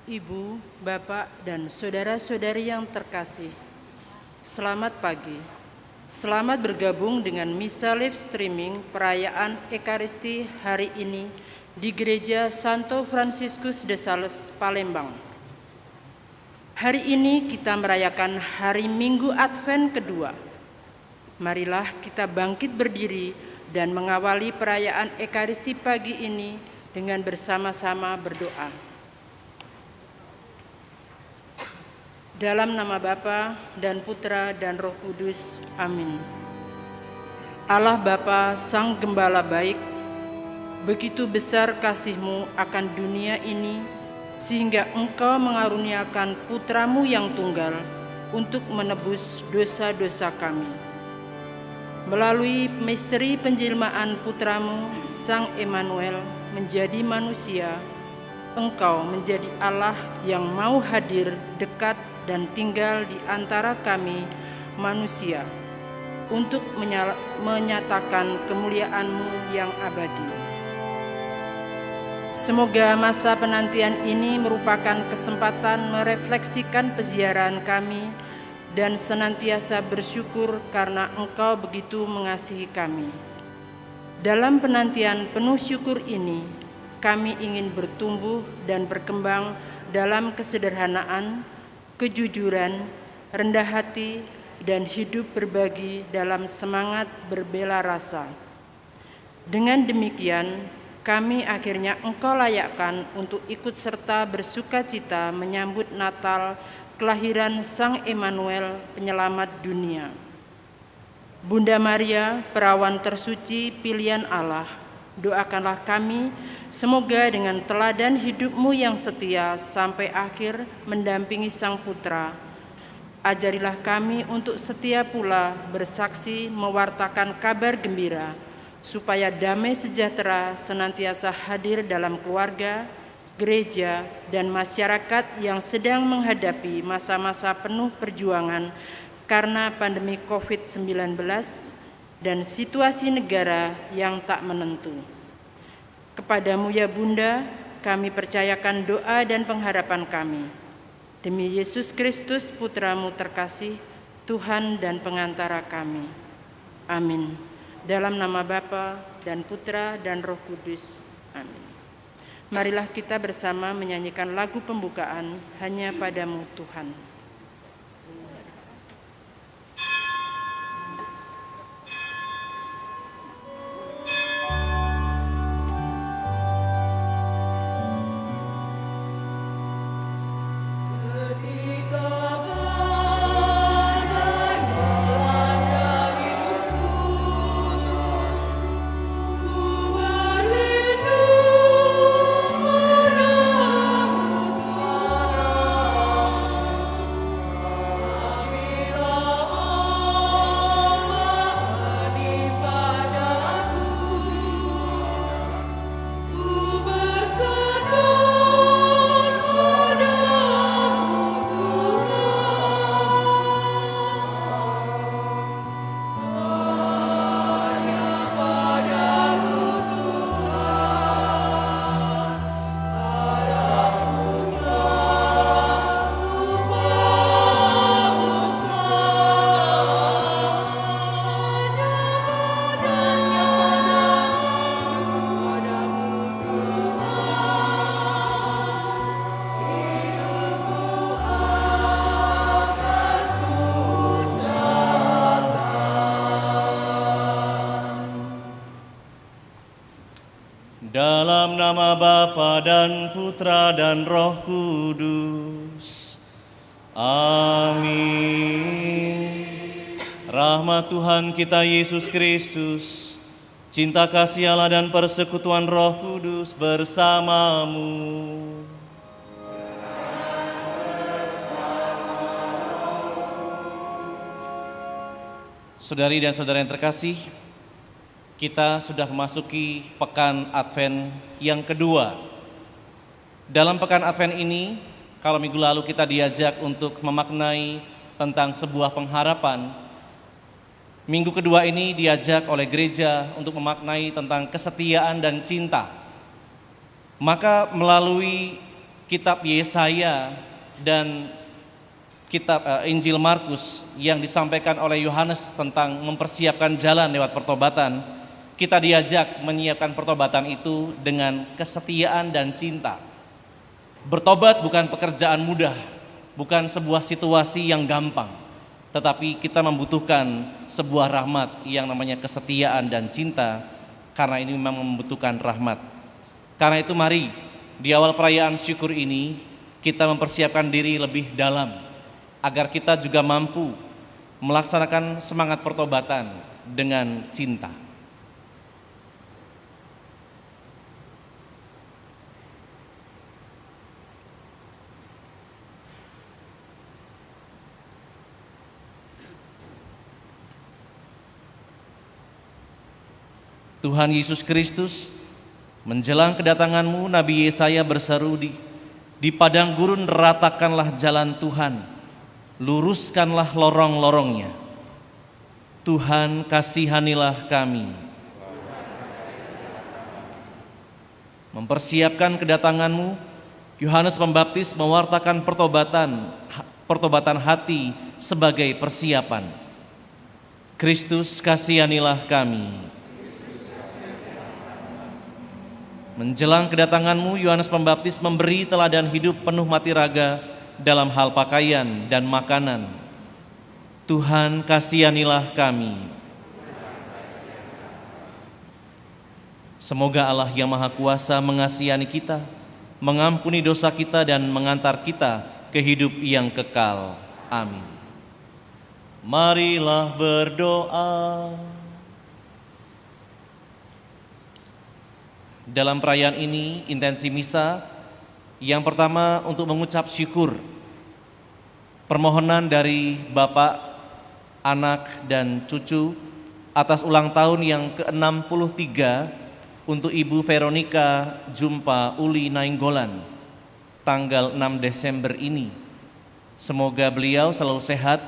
Ibu, Bapak, dan saudara-saudari yang terkasih, selamat pagi. Selamat bergabung dengan misa live streaming perayaan Ekaristi hari ini di Gereja Santo Fransiskus de Sales, Palembang. Hari ini kita merayakan hari Minggu Advent kedua. Marilah kita bangkit berdiri dan mengawali perayaan Ekaristi pagi ini dengan bersama-sama berdoa. Dalam nama Bapa dan Putra dan Roh Kudus. Amin. Allah Bapa, Sang Gembala baik, begitu besar kasih-Mu akan dunia ini, sehingga Engkau mengaruniakan Putra-Mu yang tunggal untuk menebus dosa-dosa kami. Melalui misteri penjelmaan Putra-Mu, Sang Emmanuel, menjadi manusia, Engkau menjadi Allah yang mau hadir dekat dan tinggal di antara kami manusia untuk menyatakan kemuliaan-Mu yang abadi. Semoga masa penantian ini merupakan kesempatan merefleksikan peziarahan kami dan senantiasa bersyukur karena Engkau begitu mengasihi kami. Dalam penantian penuh syukur ini, kami ingin bertumbuh dan berkembang dalam kesederhanaan, kejujuran, rendah hati, dan hidup berbagi dalam semangat berbela rasa. Dengan demikian, kami akhirnya Engkau layakkan untuk ikut serta bersuka cita menyambut Natal, kelahiran Sang Emmanuel, penyelamat dunia. Bunda Maria, perawan tersuci pilihan Allah, doakanlah kami, semoga dengan teladan hidup-Mu yang setia sampai akhir mendampingi Sang Putra, ajarilah kami untuk setia pula bersaksi mewartakan kabar gembira, supaya damai sejahtera senantiasa hadir dalam keluarga, gereja, dan masyarakat yang sedang menghadapi masa-masa penuh perjuangan karena pandemi COVID-19 dan situasi negara yang tak menentu. Kepada-Mu ya Bunda, kami percayakan doa dan pengharapan kami. Demi Yesus Kristus, Putra-Mu terkasih, Tuhan dan pengantara kami. Amin. Dalam nama Bapa dan Putra dan Roh Kudus. Amin. Marilah kita bersama menyanyikan lagu pembukaan, Hanya Padamu Tuhan. Dalam nama Bapa dan Putra dan Roh Kudus. Amin. Rahmat Tuhan kita Yesus Kristus, cinta kasih Allah dan persekutuan Roh Kudus bersamamu. Saudari dan saudara yang terkasih, kita sudah memasuki pekan Advent yang kedua. Dalam pekan Advent ini, kalau minggu lalu kita diajak untuk memaknai tentang sebuah pengharapan, minggu kedua ini diajak oleh gereja untuk memaknai tentang kesetiaan dan cinta. Maka melalui kitab Yesaya dan kitab Injil Markus yang disampaikan oleh Yohanes tentang mempersiapkan jalan lewat pertobatan, kita diajak menyiapkan pertobatan itu dengan kesetiaan dan cinta. Bertobat bukan pekerjaan mudah, bukan sebuah situasi yang gampang, tetapi kita membutuhkan sebuah rahmat yang namanya kesetiaan dan cinta, karena ini memang membutuhkan rahmat. Karena itu mari di awal perayaan syukur ini kita mempersiapkan diri lebih dalam agar kita juga mampu melaksanakan semangat pertobatan dengan cinta. Tuhan Yesus Kristus, menjelang kedatangan-Mu, Nabi Yesaya berseru di padang gurun, ratakanlah jalan Tuhan, luruskanlah lorong-lorongnya. Tuhan, kasihanilah kami. Mempersiapkan kedatangan-Mu, Yohanes Pembaptis mewartakan pertobatan hati sebagai persiapan. Kristus, kasihanilah kami. Menjelang kedatangan-Mu, Yohanes Pembaptis memberi teladan hidup penuh mati raga dalam hal pakaian dan makanan. Tuhan, kasihanilah kami. Semoga Allah yang Maha Kuasa mengasihani kita, mengampuni dosa kita dan mengantar kita ke hidup yang kekal. Amin. Marilah berdoa. Dalam perayaan ini, intensi misa yang pertama untuk mengucap syukur, permohonan dari Bapak, anak, dan cucu atas ulang tahun yang ke-63 untuk Ibu Veronica Jumpa Uli Nainggolan, tanggal 6 Desember ini. Semoga beliau selalu sehat,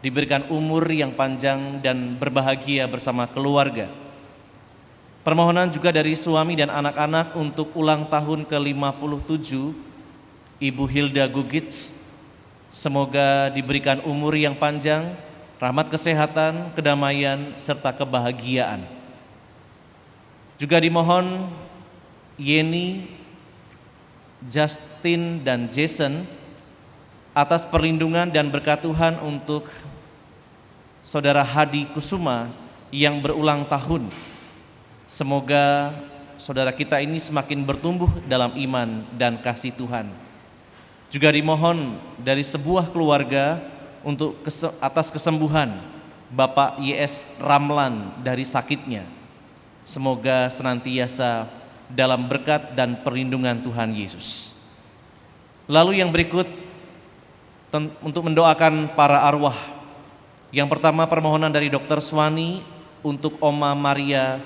diberikan umur yang panjang dan berbahagia bersama keluarga. Permohonan juga dari suami dan anak-anak untuk ulang tahun ke-57 Ibu Hilda Gugits. Semoga diberikan umur yang panjang, rahmat kesehatan, kedamaian, serta kebahagiaan. Juga dimohon Yeni, Justin, dan Jason atas perlindungan dan berkat Tuhan untuk Saudara Hadi Kusuma yang berulang tahun. Semoga saudara kita ini semakin bertumbuh dalam iman dan kasih Tuhan. Juga dimohon dari sebuah keluarga untuk atas kesembuhan Bapak Y.S. Ramlan dari sakitnya. Semoga senantiasa dalam berkat dan perlindungan Tuhan Yesus. Lalu yang berikut untuk mendoakan para arwah. Yang pertama, permohonan dari Dr. Swani untuk Oma Maria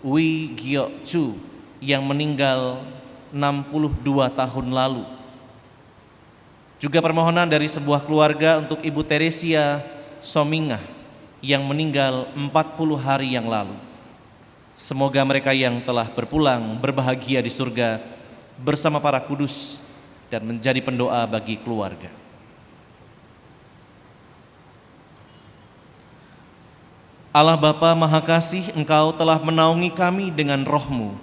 Wi Gyo Chu yang meninggal 62 tahun lalu. Juga permohonan dari sebuah keluarga untuk Ibu Teresia Somingah yang meninggal 40 hari yang lalu. Semoga mereka yang telah berpulang berbahagia di surga bersama para kudus dan menjadi pendoa bagi keluarga. Allah Bapa Maha Kasih, Engkau telah menaungi kami dengan roh-Mu.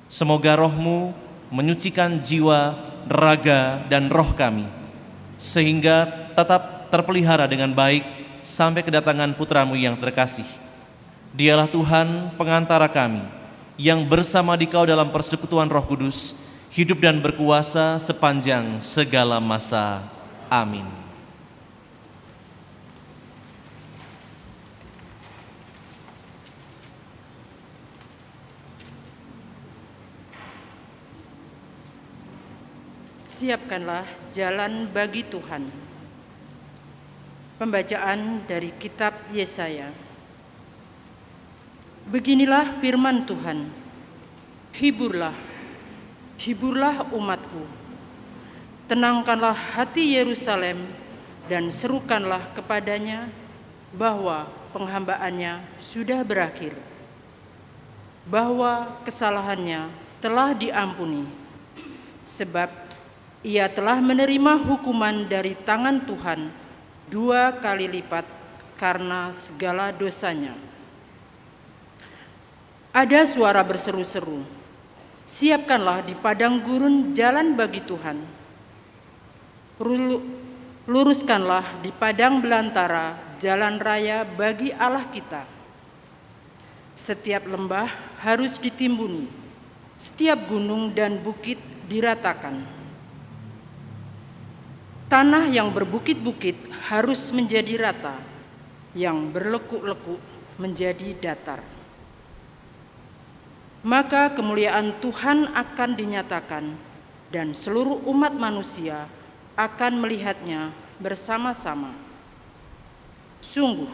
Semoga roh-Mu menyucikan jiwa, raga, dan roh kami, sehingga tetap terpelihara dengan baik sampai kedatangan Putra-Mu yang terkasih. Dialah Tuhan pengantara kami, yang bersama Dikau dalam persekutuan Roh Kudus, hidup dan berkuasa sepanjang segala masa. Amin. Siapkanlah jalan bagi Tuhan. Pembacaan dari kitab Yesaya. Beginilah firman Tuhan. Hiburlah, hiburlah umatku. Tenangkanlah hati Yerusalem dan serukanlah kepadanya bahwa penghambaannya sudah berakhir, bahwa kesalahannya telah diampuni. Sebab Ia telah menerima hukuman dari tangan Tuhan 2 kali lipat karena segala dosanya. Ada suara berseru-seru, "Siapkanlah di padang gurun jalan bagi Tuhan. Luruskanlah di padang belantara jalan raya bagi Allah kita. Setiap lembah harus ditimbuni, setiap gunung dan bukit diratakan. Tanah yang berbukit-bukit harus menjadi rata, yang berlekuk-lekuk menjadi datar. Maka kemuliaan Tuhan akan dinyatakan, dan seluruh umat manusia akan melihatnya bersama-sama. Sungguh,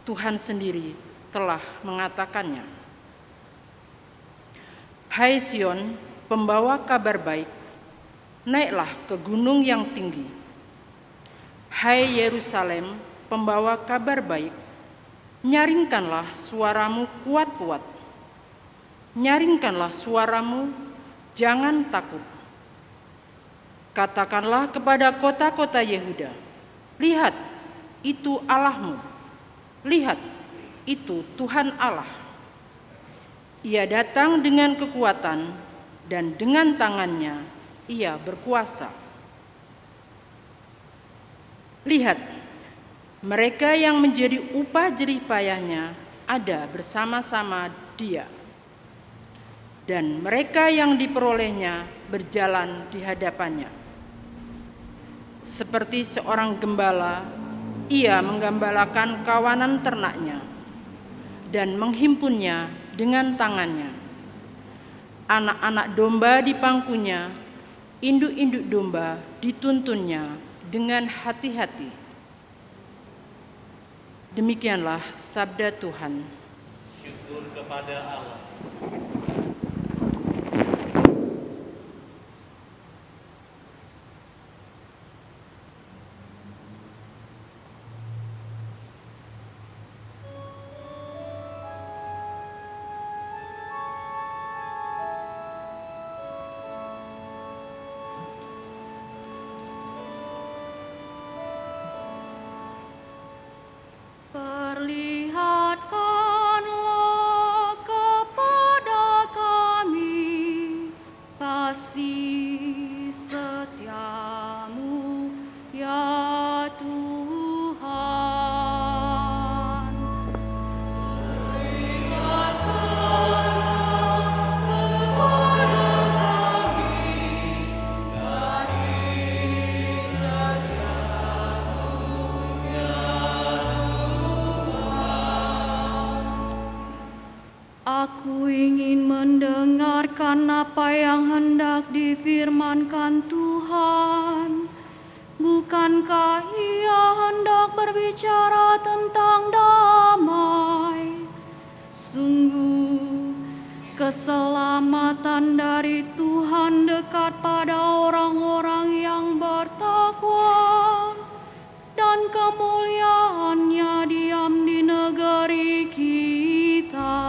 Tuhan sendiri telah mengatakannya." Hai Sion, pembawa kabar baik, naiklah ke gunung yang tinggi. Hai Yerusalem, pembawa kabar baik, nyaringkanlah suaramu kuat-kuat. Nyaringkanlah suaramu, jangan takut. Katakanlah kepada kota-kota Yehuda, "Lihat, itu Allahmu. Lihat, itu Tuhan Allah. Ia datang dengan kekuatan, dan dengan tangannya Ia berkuasa. Lihat, mereka yang menjadi upah jerih payahnya ada bersama-sama Dia, dan mereka yang diperolehnya berjalan di hadapannya. Seperti seorang gembala, Ia menggembalakan kawanan ternaknya dan menghimpunnya dengan tangannya. Anak-anak domba di pangkunya, induk-induk domba dituntunnya dengan hati-hati." Demikianlah sabda Tuhan. Syukur kepada Allah. Perlihatkanlah kepada kami kasih setiamu, ya Tuhan. Aku ingin mendengarkan apa yang hendak difirmankan Tuhan. Bukankah Ia hendak berbicara tentang damai? Sungguh, keselamatan dari Tuhan dekat pada orang-orang yang bertakwa, dan kemuliaan-Nya diam di negeri kita.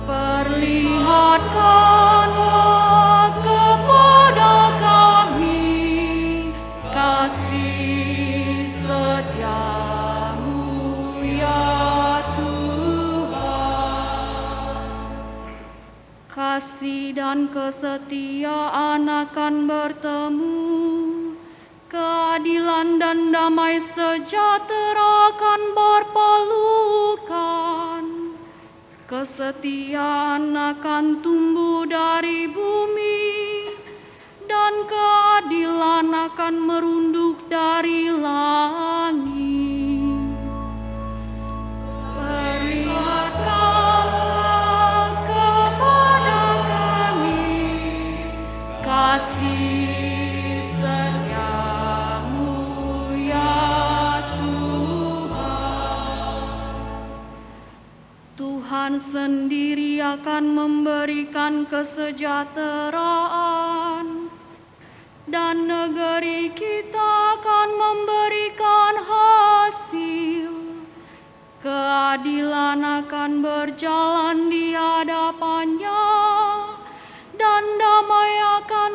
Perlihatkanlah kepada kami kasih setiamu, ya Tuhan. Kasih dan kesetiaan akan bertemu, keadilan dan damai sejahtera akan berpelukan. Kesetiaan akan tumbuh dari bumi, dan keadilan akan merunduk dari langit. Perlihatkanlah kepada kami kasih setiamu, ya Tuhan sendiri akan memberikan kesejahteraan, dan negeri kita akan memberikan hasil. Keadilan akan berjalan di hadapannya, dan damai akan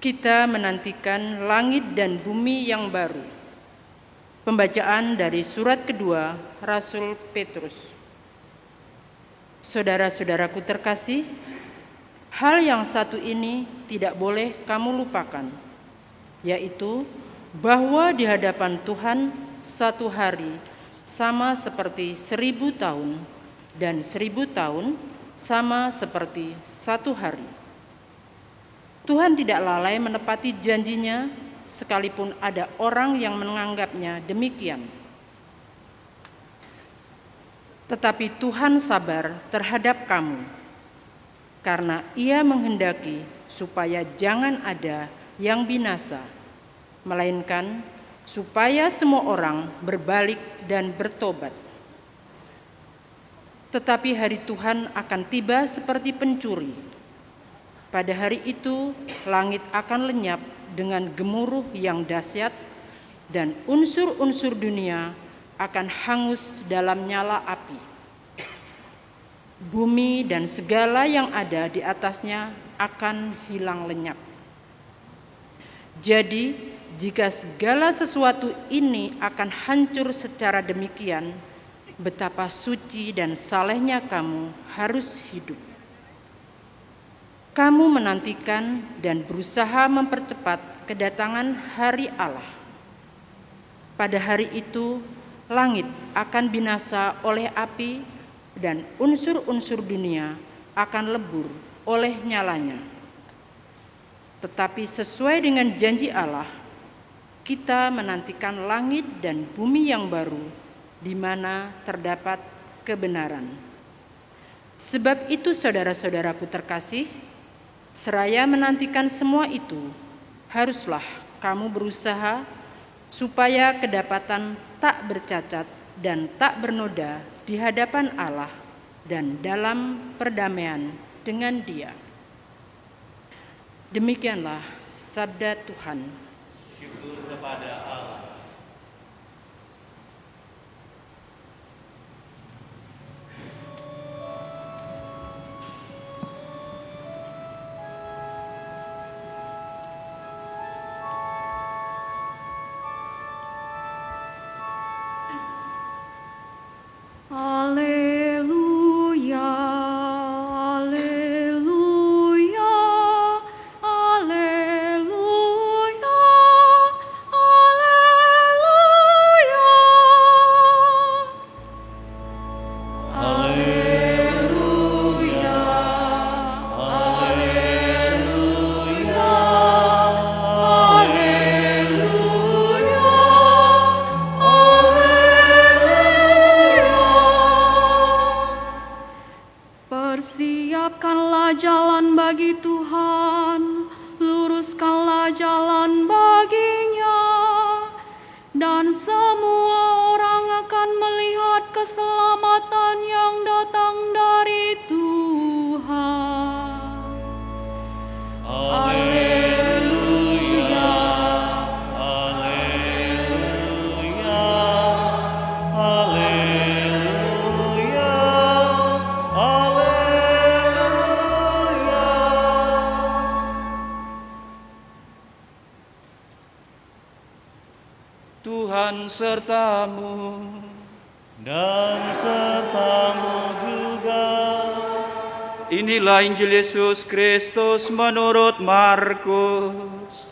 Kita menantikan langit dan bumi yang baru. Pembacaan dari surat kedua Rasul Petrus. Saudara-saudaraku terkasih, hal yang satu ini tidak boleh kamu lupakan, yaitu bahwa di hadapan Tuhan satu hari sama seperti 1000 tahun, dan 1000 tahun sama seperti satu hari. Tuhan tidak lalai menepati janjinya, sekalipun ada orang yang menganggapnya demikian. Tetapi Tuhan sabar terhadap kamu, karena Ia menghendaki supaya jangan ada yang binasa, melainkan supaya semua orang berbalik dan bertobat. Tetapi hari Tuhan akan tiba seperti pencuri. Pada hari itu langit akan lenyap dengan gemuruh yang dahsyat, dan unsur-unsur dunia akan hangus dalam nyala api. Bumi dan segala yang ada di atasnya akan hilang lenyap. Jadi, jika segala sesuatu ini akan hancur secara demikian, betapa suci dan salehnya kamu harus hidup. Kamu menantikan dan berusaha mempercepat kedatangan hari Allah. Pada hari itu, langit akan binasa oleh api, dan unsur-unsur dunia akan lebur oleh nyalanya. Tetapi sesuai dengan janji Allah, kita menantikan langit dan bumi yang baru, di mana terdapat kebenaran. Sebab itu, saudara-saudaraku terkasih, seraya menantikan semua itu, haruslah kamu berusaha supaya kedapatan tak bercacat dan tak bernoda di hadapan Allah dan dalam perdamaian dengan Dia. Demikianlah sabda Tuhan. Syukur kepada Allah. Haleluya, haleluya, haleluya, haleluya. Haleluya, haleluya, persiapkanlah jalan bagi Tuhan, luruskanlah jalan baginya, dan semua orang akan melihat keselamatan yang datang dari Tuhan. Haleluya, Haleluya, haleluya, haleluya. Tuhan sertamu dan sertamu juga. Inilah Injil Yesus Kristus menurut Markus.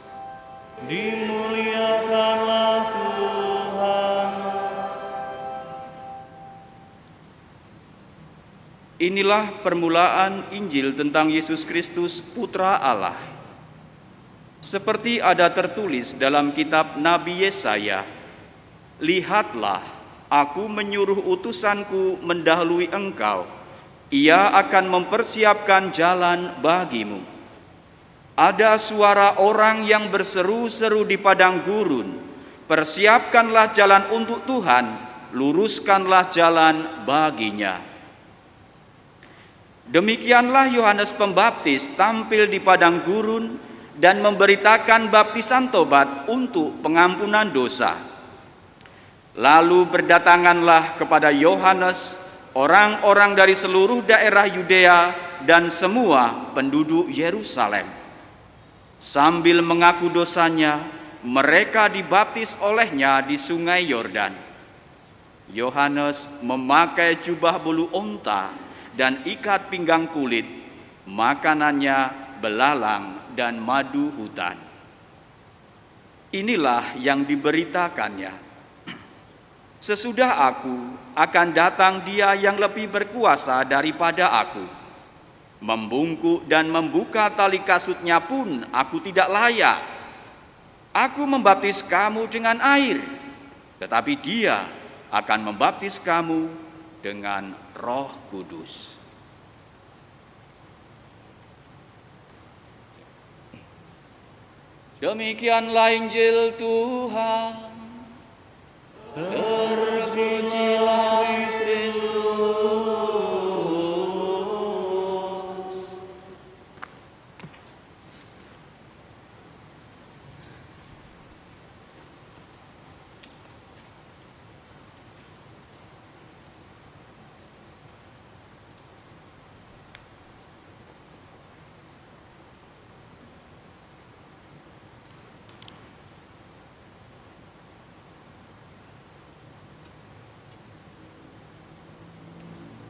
Dimuliakanlah Tuhan. Inilah permulaan Injil tentang Yesus Kristus, Putra Allah. Seperti ada tertulis dalam kitab Nabi Yesaya, "Lihatlah, aku menyuruh utusanku mendahului engkau. Ia akan mempersiapkan jalan bagimu." Ada suara orang yang berseru-seru di padang gurun, "Persiapkanlah jalan untuk Tuhan, luruskanlah jalan baginya." Demikianlah Yohanes Pembaptis tampil di padang gurun dan memberitakan baptisan tobat untuk pengampunan dosa. Lalu berdatanganlah kepada Yohanes orang-orang dari seluruh daerah Yudea dan semua penduduk Yerusalem. Sambil mengaku dosanya, mereka dibaptis olehnya di Sungai Yordan. Yohanes memakai jubah bulu onta dan ikat pinggang kulit, makanannya belalang dan madu hutan. Inilah yang diberitakannya. Sesudah aku akan datang Dia yang lebih berkuasa daripada aku. Membungkuk dan membuka tali kasutnya pun aku tidak layak. Aku membaptis kamu dengan air, tetapi Dia akan membaptis kamu dengan Roh Kudus. Demikianlah Injil Tuhan. Terpujilah Kristus.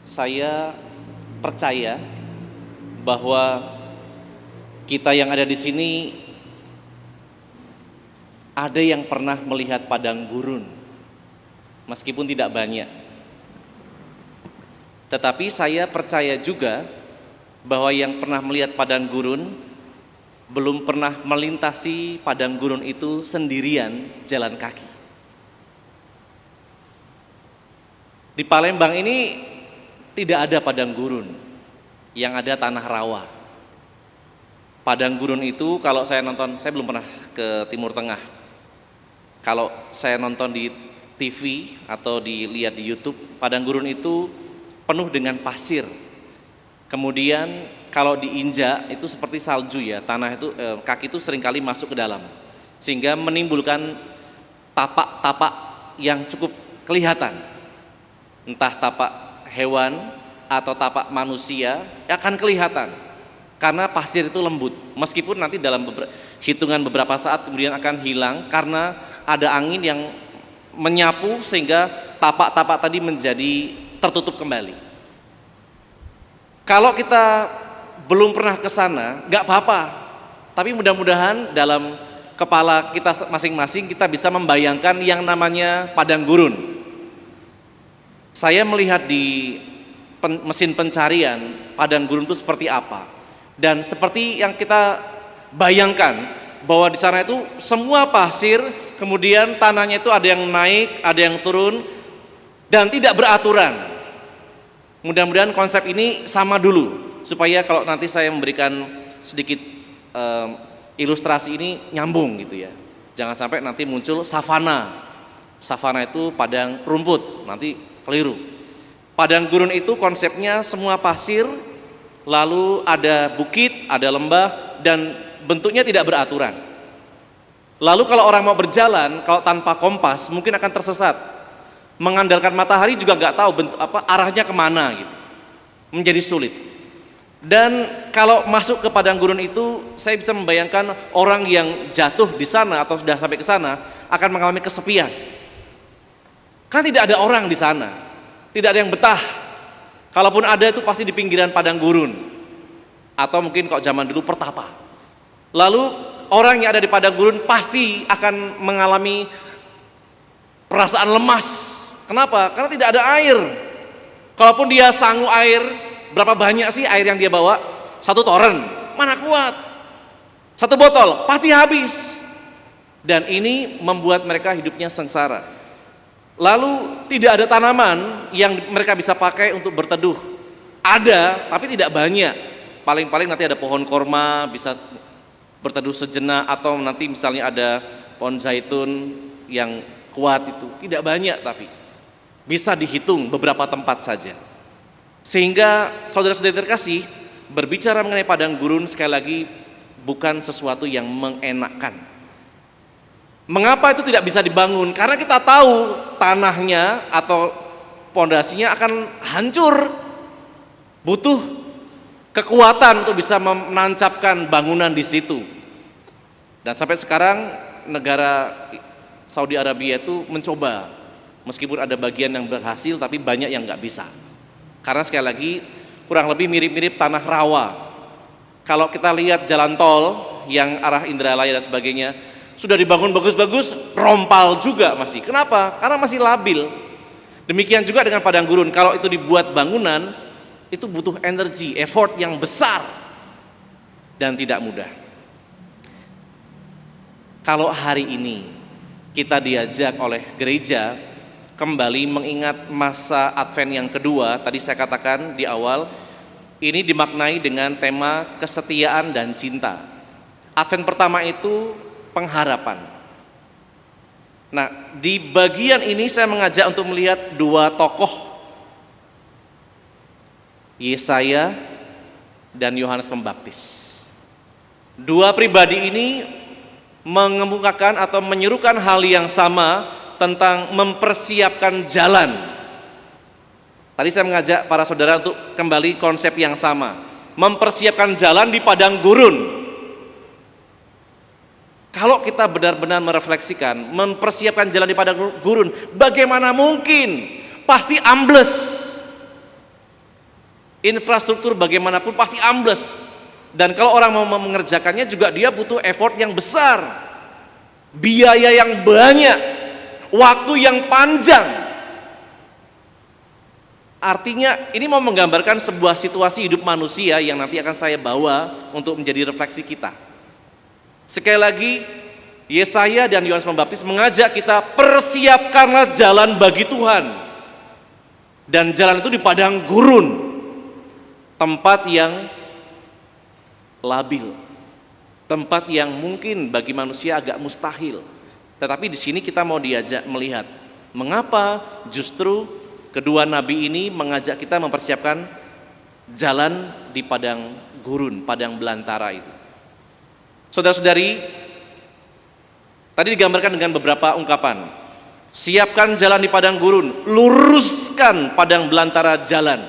Saya percaya bahwa kita yang ada di sini ada yang pernah melihat padang gurun, meskipun tidak banyak. Tetapi saya percaya juga bahwa yang pernah melihat padang gurun belum pernah melintasi padang gurun itu sendirian jalan kaki. Di Palembang ini tidak ada padang gurun, yang ada tanah rawa. Padang gurun itu kalau saya nonton, saya belum pernah ke Timur Tengah. Kalau saya nonton di TV atau dilihat di YouTube, padang gurun itu penuh dengan pasir. Kemudian kalau diinjak itu seperti salju ya, tanah itu kaki itu seringkali masuk ke dalam, sehingga menimbulkan tapak-tapak yang cukup kelihatan. Entah tapak hewan atau tapak manusia akan kelihatan karena pasir itu lembut, meskipun nanti dalam hitungan beberapa saat kemudian akan hilang karena ada angin yang menyapu sehingga tapak-tapak tadi menjadi tertutup kembali. Kalau kita belum pernah ke sana nggak apa-apa, tapi mudah-mudahan dalam kepala kita masing-masing kita bisa membayangkan yang namanya padang gurun. Saya melihat di mesin pencarian padang gurun itu seperti apa, dan seperti yang kita bayangkan bahwa di sana itu semua pasir, kemudian tanahnya itu ada yang naik, ada yang turun, dan tidak beraturan. Mudah-mudahan konsep ini sama dulu, supaya kalau nanti saya memberikan sedikit ilustrasi ini nyambung gitu ya. Jangan sampai nanti muncul savana. Savana itu padang rumput, nanti keliru. Padang gurun itu konsepnya semua pasir, lalu ada bukit, ada lembah, dan bentuknya tidak beraturan. Lalu kalau orang mau berjalan, kalau tanpa kompas mungkin akan tersesat. Mengandalkan matahari juga nggak tahu arahnya kemana gitu. Menjadi sulit. Dan kalau masuk ke padang gurun itu, saya bisa membayangkan orang yang jatuh di sana atau sudah sampai ke sana akan mengalami kesepian. Kan tidak ada orang di sana, tidak ada yang betah. Kalaupun ada itu pasti di pinggiran padang gurun, atau mungkin kalau zaman dulu pertapa. Lalu orang yang ada di padang gurun pasti akan mengalami perasaan lemas. Kenapa? Karena tidak ada air. Kalaupun dia sanggup air, berapa banyak sih air yang dia bawa? 1 toren, mana kuat? 1 botol, pasti habis. Dan ini membuat mereka hidupnya sengsara. Lalu tidak ada tanaman yang mereka bisa pakai untuk berteduh. Ada, tapi tidak banyak. Paling-paling nanti ada pohon korma bisa berteduh sejenak, atau nanti misalnya ada pohon zaitun yang kuat itu. Tidak banyak, tapi bisa dihitung beberapa tempat saja. Sehingga saudara-saudara terkasih, berbicara mengenai padang gurun sekali lagi bukan sesuatu yang mengenakkan. Mengapa itu tidak bisa dibangun? Karena kita tahu tanahnya atau pondasinya akan hancur. Butuh kekuatan untuk bisa menancapkan bangunan di situ. Dan sampai sekarang negara Saudi Arabia itu mencoba, meskipun ada bagian yang berhasil tapi banyak yang nggak bisa. Karena sekali lagi kurang lebih mirip-mirip tanah rawa. Kalau kita lihat jalan tol yang arah Indralaya dan sebagainya sudah dibangun bagus-bagus, rompal juga masih. Kenapa? Karena masih labil. Demikian juga dengan padang gurun. Kalau itu dibuat bangunan, itu butuh energi, effort yang besar dan tidak mudah. Kalau hari ini kita diajak oleh gereja kembali mengingat masa Advent yang kedua, tadi saya katakan di awal, ini dimaknai dengan tema kesetiaan dan cinta. Advent pertama itu pengharapan. Nah, di bagian ini saya mengajak untuk melihat dua tokoh, Yesaya dan Yohanes Pembaptis. Dua pribadi ini mengemukakan atau menyerukan hal yang sama tentang mempersiapkan jalan. Tadi saya mengajak para saudara untuk kembali konsep yang sama, mempersiapkan jalan di padang gurun. Kalau kita benar-benar merefleksikan, mempersiapkan jalan di padang gurun, bagaimana mungkin? Pasti ambles. Infrastruktur bagaimanapun pasti ambles. Dan kalau orang mau mengerjakannya juga dia butuh effort yang besar, biaya yang banyak, waktu yang panjang. Artinya ini mau menggambarkan sebuah situasi hidup manusia yang nanti akan saya bawa untuk menjadi refleksi kita. Sekali lagi, Yesaya dan Yohanes Pembaptis mengajak kita persiapkanlah jalan bagi Tuhan. Dan jalan itu di padang gurun, tempat yang labil, tempat yang mungkin bagi manusia agak mustahil. Tetapi di sini kita mau diajak melihat mengapa justru kedua nabi ini mengajak kita mempersiapkan jalan di padang gurun, padang belantara itu. Saudara-saudari, tadi digambarkan dengan beberapa ungkapan. Siapkan jalan di padang gurun, luruskan padang belantara jalan.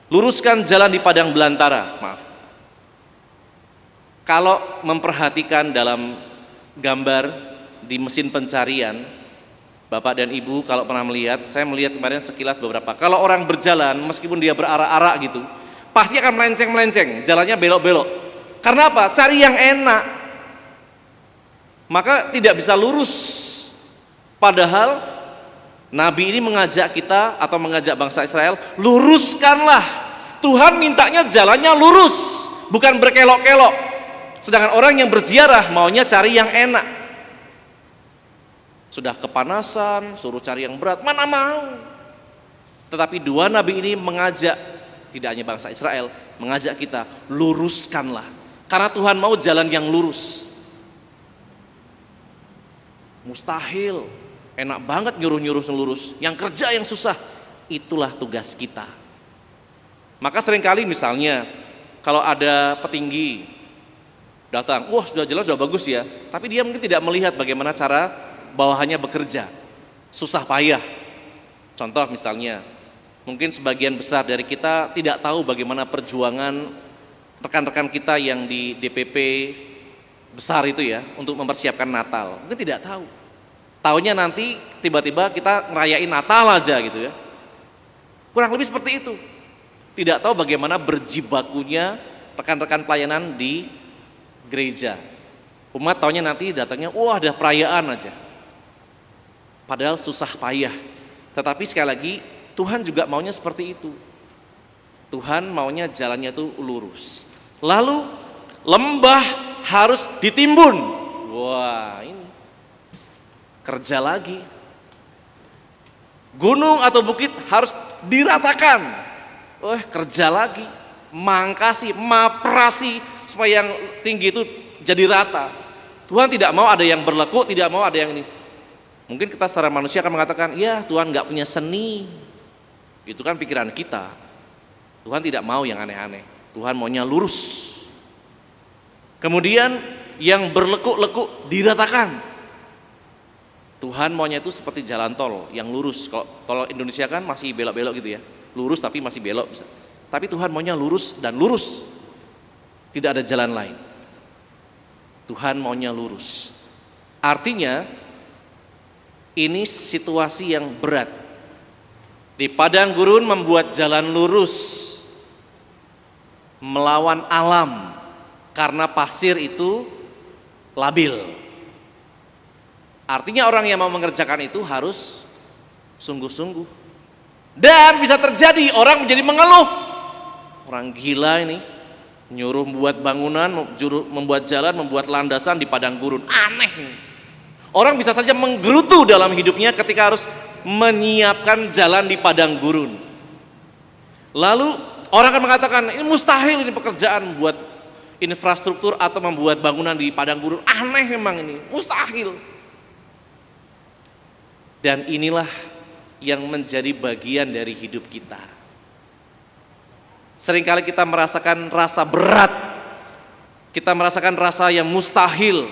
Luruskan jalan di padang belantara, maaf. Kalau memperhatikan dalam gambar di mesin pencarian, Bapak dan Ibu kalau pernah melihat, saya melihat kemarin sekilas beberapa. Kalau orang berjalan, meskipun dia berarak-arak gitu, pasti akan melenceng-melenceng, jalannya belok-belok. Karena apa? Cari yang enak. Maka tidak bisa lurus. Padahal Nabi ini mengajak kita atau mengajak bangsa Israel, luruskanlah. Tuhan mintanya jalannya lurus, bukan berkelok-kelok. Sedangkan orang yang berziarah maunya cari yang enak. Sudah kepanasan, suruh cari yang berat, mana mau. Tetapi dua nabi ini mengajak, tidak hanya bangsa Israel, mengajak kita, luruskanlah. Karena Tuhan mau jalan yang lurus. Mustahil, enak banget nyuruh-nyuruh lurus. Yang kerja yang susah, itulah tugas kita. Maka seringkali misalnya, kalau ada petinggi datang, wah sudah jelas sudah bagus ya, tapi dia mungkin tidak melihat bagaimana cara bawahannya bekerja, susah payah. Contoh misalnya, mungkin sebagian besar dari kita tidak tahu bagaimana perjuangan rekan-rekan kita yang di DPP besar itu ya, untuk mempersiapkan Natal. Mungkin tidak tahu. Taunya nanti tiba-tiba kita ngerayain Natal aja gitu ya. Kurang lebih seperti itu. Tidak tahu bagaimana berjibakunya rekan-rekan pelayanan di gereja. Umat taunya nanti datangnya, wah ada perayaan aja. Padahal susah payah. Tetapi sekali lagi, Tuhan juga maunya seperti itu. Tuhan maunya jalannya itu lurus. Lalu lembah harus ditimbun. Wah, ini kerja lagi. Gunung atau bukit harus diratakan. Wah, kerja lagi. Mangkasi, maprasi supaya yang tinggi itu jadi rata. Tuhan tidak mau ada yang berlekuk, tidak mau ada yang ini. Mungkin kita secara manusia akan mengatakan, ya Tuhan nggak punya seni. Itu kan pikiran kita. Tuhan tidak mau yang aneh-aneh. Tuhan maunya lurus. Kemudian yang berlekuk-lekuk diratakan. Tuhan maunya itu seperti jalan tol yang lurus. Kalau tol Indonesia kan masih belok-belok gitu ya. Lurus tapi masih belok bisa. Tapi Tuhan maunya lurus dan lurus. Tidak ada jalan lain. Tuhan maunya lurus. Artinya ini situasi yang berat. Di padang gurun membuat jalan lurus, melawan alam karena pasir itu labil. Artinya orang yang mau mengerjakan itu harus sungguh-sungguh. Dan bisa terjadi orang menjadi mengeluh. Orang gila ini, nyuruh membuat bangunan, membuat jalan, membuat landasan di padang gurun. Aneh. Orang bisa saja menggerutu dalam hidupnya ketika harus menyiapkan jalan di padang gurun. Lalu orang akan mengatakan, ini mustahil ini pekerjaan buat infrastruktur atau membuat bangunan di padang gurun. Aneh memang ini, mustahil. Dan inilah yang menjadi bagian dari hidup kita. Seringkali kita merasakan rasa berat, kita merasakan rasa yang mustahil,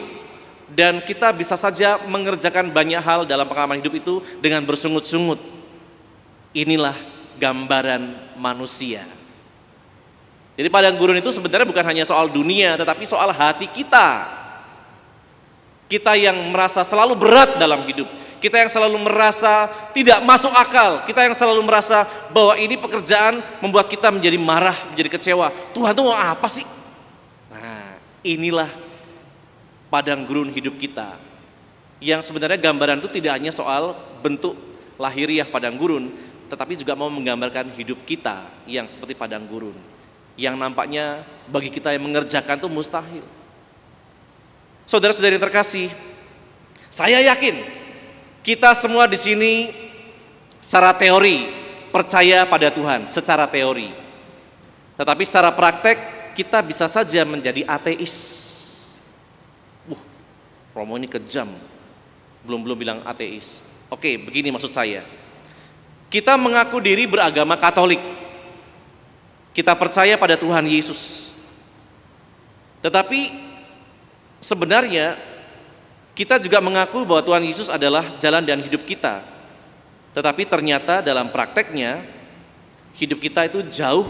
dan kita bisa saja mengerjakan banyak hal dalam pengalaman hidup itu dengan bersungut-sungut. Inilah gambaran manusia. Jadi padang gurun itu sebenarnya bukan hanya soal dunia, tetapi soal hati kita. Kita yang merasa selalu berat dalam hidup, kita yang selalu merasa tidak masuk akal, kita yang selalu merasa bahwa ini pekerjaan membuat kita menjadi marah, menjadi kecewa. Tuhan tuh mau apa sih? Nah, inilah padang gurun hidup kita. Yang sebenarnya gambaran itu tidak hanya soal bentuk lahiriah padang gurun, tetapi juga mau menggambarkan hidup kita yang seperti padang gurun. Yang nampaknya bagi kita yang mengerjakan itu mustahil. Saudara-saudari yang terkasih, saya yakin kita semua di sini secara teori percaya pada Tuhan, secara teori. Tetapi secara praktek kita bisa saja menjadi ateis. Romo ini kejam, belum bilang ateis. Oke, begini maksud saya. Kita mengaku diri beragama Katolik. Kita percaya pada Tuhan Yesus. Tetapi sebenarnya kita juga mengaku bahwa Tuhan Yesus adalah jalan dan hidup kita. Tetapi ternyata dalam prakteknya hidup kita itu jauh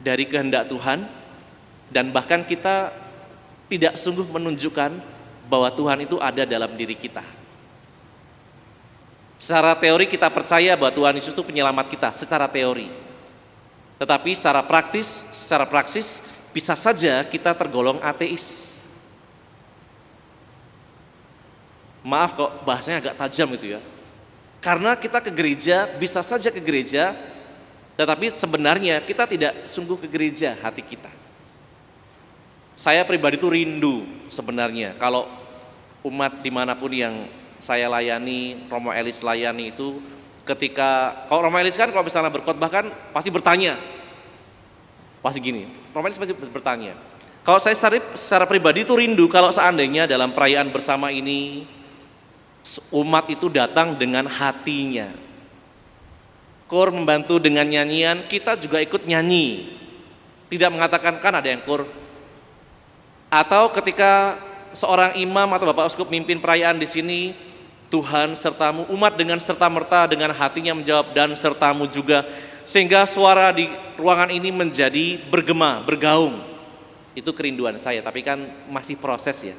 dari kehendak Tuhan, dan bahkan kita tidak sungguh menunjukkan bahwa Tuhan itu ada dalam diri kita. Secara teori kita percaya bahwa Tuhan Yesus itu penyelamat kita, secara teori. Tetapi secara praksis bisa saja kita tergolong ateis. Maaf kok bahasanya agak tajam itu ya. Karena kita ke gereja, bisa saja ke gereja, tetapi sebenarnya kita tidak sungguh ke gereja hati kita. Saya pribadi itu rindu sebenarnya kalau umat dimanapun yang saya layani, Romo Elis layani itu, ketika, kalau Romo Elis kan kalau misalnya berkhotbah kan pasti bertanya, pasti gini, Romo Elis pasti bertanya. Kalau saya secara pribadi itu rindu kalau seandainya dalam perayaan bersama ini umat itu datang dengan hatinya. Kor membantu dengan nyanyian, kita juga ikut nyanyi. Tidak mengatakan kan ada yang kor. Atau ketika seorang imam atau Bapak Uskup mimpin perayaan di sini, Tuhan sertamu, umat dengan serta-merta dengan hatinya menjawab dan sertamu juga, sehingga suara di ruangan ini menjadi bergema, bergaung. Itu kerinduan saya, tapi kan masih proses ya.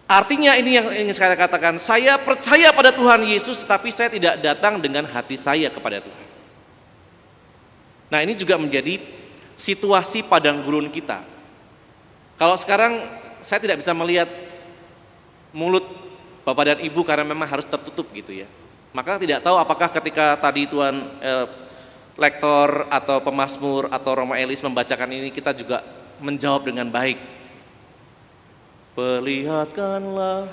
Artinya ini yang ingin saya katakan, saya percaya pada Tuhan Yesus, tapi saya tidak datang dengan hati saya kepada Tuhan. Nah, ini juga menjadi situasi padang gurun kita. Kalau sekarang saya tidak bisa melihat mulut Bapak dan Ibu karena memang harus tertutup gitu ya. Maka tidak tahu apakah ketika tadi Tuhan lektor atau pemazmur atau Romo Elis membacakan ini kita juga menjawab dengan baik. Perlihatkanlah.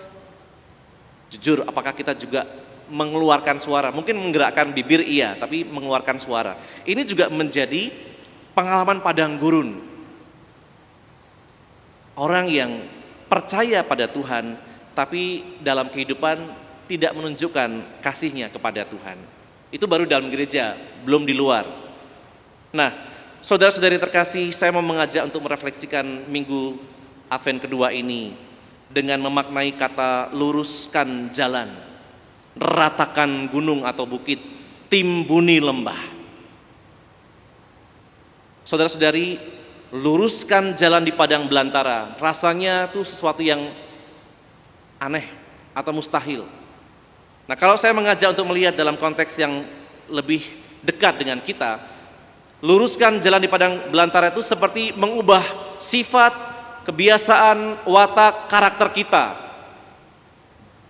Jujur, apakah kita juga mengeluarkan suara? Mungkin menggerakkan bibir iya, tapi mengeluarkan suara. Ini juga menjadi pengalaman padang gurun. Orang yang percaya pada Tuhan, tapi dalam kehidupan tidak menunjukkan kasihnya kepada Tuhan. Itu baru dalam gereja, belum di luar. Nah, saudara-saudari terkasih, saya mau mengajak untuk merefleksikan minggu Advent kedua ini dengan memaknai kata luruskan jalan, ratakan gunung atau bukit, timbuni lembah. Saudara-saudari, luruskan jalan di padang belantara. Rasanya tuh sesuatu yang aneh atau mustahil. Nah, kalau saya mengajak untuk melihat dalam konteks yang lebih dekat dengan kita, luruskan jalan di padang belantara itu seperti mengubah sifat, kebiasaan, watak, karakter kita.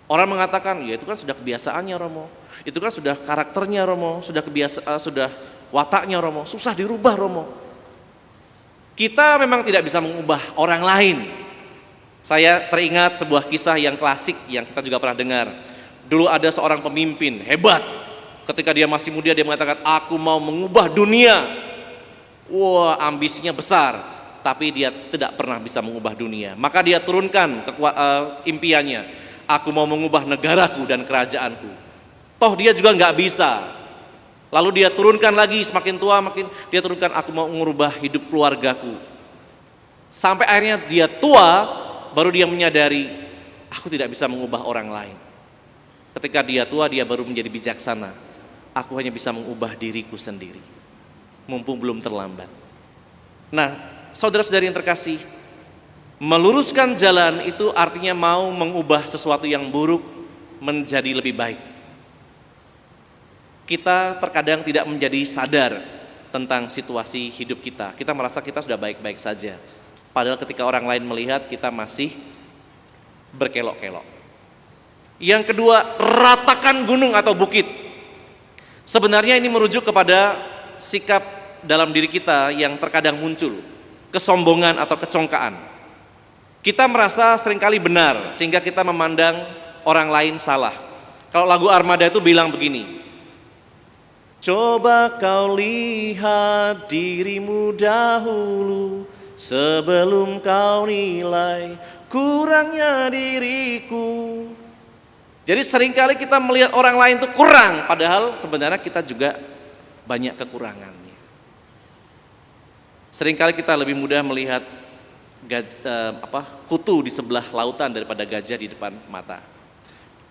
Orang mengatakan, ya itu kan sudah kebiasaannya Romo, itu kan sudah karakternya Romo, sudah sudah wataknya Romo, susah dirubah Romo. Kita memang tidak bisa mengubah orang lain. Saya teringat sebuah kisah yang klasik yang kita juga pernah dengar. Dulu ada seorang pemimpin hebat. Ketika dia masih muda dia mengatakan, aku mau mengubah dunia. Wah, ambisinya besar, tapi dia tidak pernah bisa mengubah dunia. Maka dia turunkan impiannya, aku mau mengubah negaraku dan kerajaanku. Toh dia juga nggak bisa. Lalu dia turunkan lagi, semakin tua makin dia turunkan, aku mau mengubah hidup keluargaku. Sampai akhirnya dia tua, baru dia menyadari, aku tidak bisa mengubah orang lain. Ketika dia tua, dia baru menjadi bijaksana. Aku hanya bisa mengubah diriku sendiri, mumpung belum terlambat. Nah, saudara-saudari yang terkasih, meluruskan jalan itu artinya mau mengubah sesuatu yang buruk menjadi lebih baik. Kita terkadang tidak menjadi sadar tentang situasi hidup kita. Kita merasa kita sudah baik-baik saja. Padahal ketika orang lain melihat kita masih berkelok-kelok. Yang kedua, ratakan gunung atau bukit. Sebenarnya ini merujuk kepada sikap dalam diri kita yang terkadang muncul, kesombongan atau kecongkaan. Kita merasa seringkali benar sehingga kita memandang orang lain salah. Kalau lagu Armada itu bilang begini, coba kau lihat dirimu dahulu sebelum kau nilai kurangnya diriku. Jadi seringkali kita melihat orang lain itu kurang, padahal sebenarnya kita juga banyak kekurangannya. Seringkali kita lebih mudah melihat kutu di sebelah lautan daripada gajah di depan mata.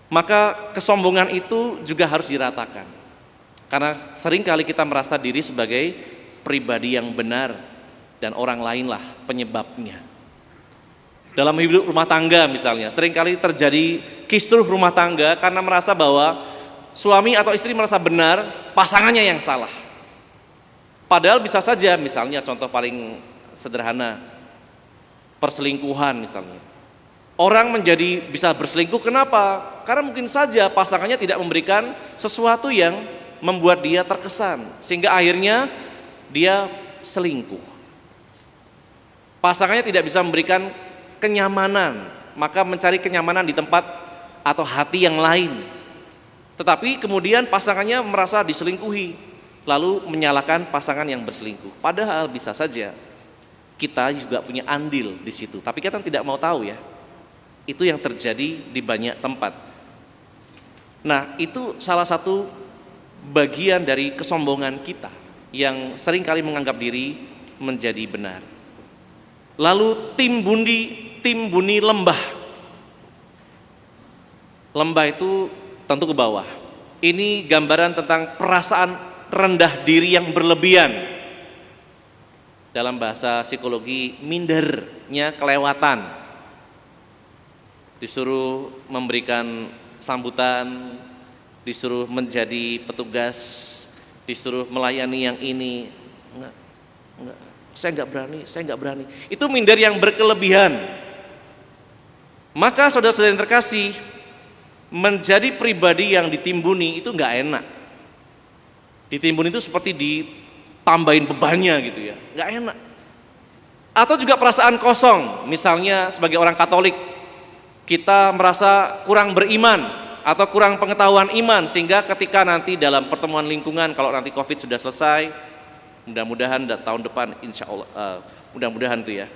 Maka kesombongan itu juga harus diratakan. Karena seringkali kita merasa diri sebagai pribadi yang benar dan orang lainlah penyebabnya. Dalam hidup rumah tangga misalnya, seringkali terjadi kisruh rumah tangga karena merasa bahwa suami atau istri merasa benar, pasangannya yang salah. Padahal bisa saja, misalnya contoh paling sederhana, perselingkuhan misalnya. Orang menjadi bisa berselingkuh, kenapa? Karena mungkin saja pasangannya tidak memberikan sesuatu yang membuat dia terkesan, sehingga akhirnya dia selingkuh. Pasangannya tidak bisa memberikan kenyamanan, maka mencari kenyamanan di tempat atau hati yang lain. Tetapi kemudian pasangannya merasa diselingkuhi, lalu menyalahkan pasangan yang berselingkuh. Padahal bisa saja kita juga punya andil di situ, tapi kita tidak mau tahu ya. Itu yang terjadi di banyak tempat. Nah, itu salah satu bagian dari kesombongan kita yang seringkali menganggap diri menjadi benar. Lalu timbuni lembah. Lembah itu tentu ke bawah. Ini gambaran tentang perasaan rendah diri yang berlebihan. Dalam bahasa psikologi, mindernya kelewatan. Disuruh memberikan sambutan, disuruh menjadi petugas, disuruh melayani yang ini. Enggak, saya nggak berani. Itu minder yang berkelebihan. Maka saudara-saudara yang terkasih, menjadi pribadi yang ditimbuni itu nggak enak. Ditimbuni itu seperti ditambahin bebannya gitu ya, nggak enak. Atau juga perasaan kosong, misalnya sebagai orang Katolik, kita merasa kurang beriman atau kurang pengetahuan iman, sehingga ketika nanti dalam pertemuan lingkungan, kalau nanti COVID sudah selesai, mudah-mudahan tahun depan insya Allah, mudah-mudahan tuh ya.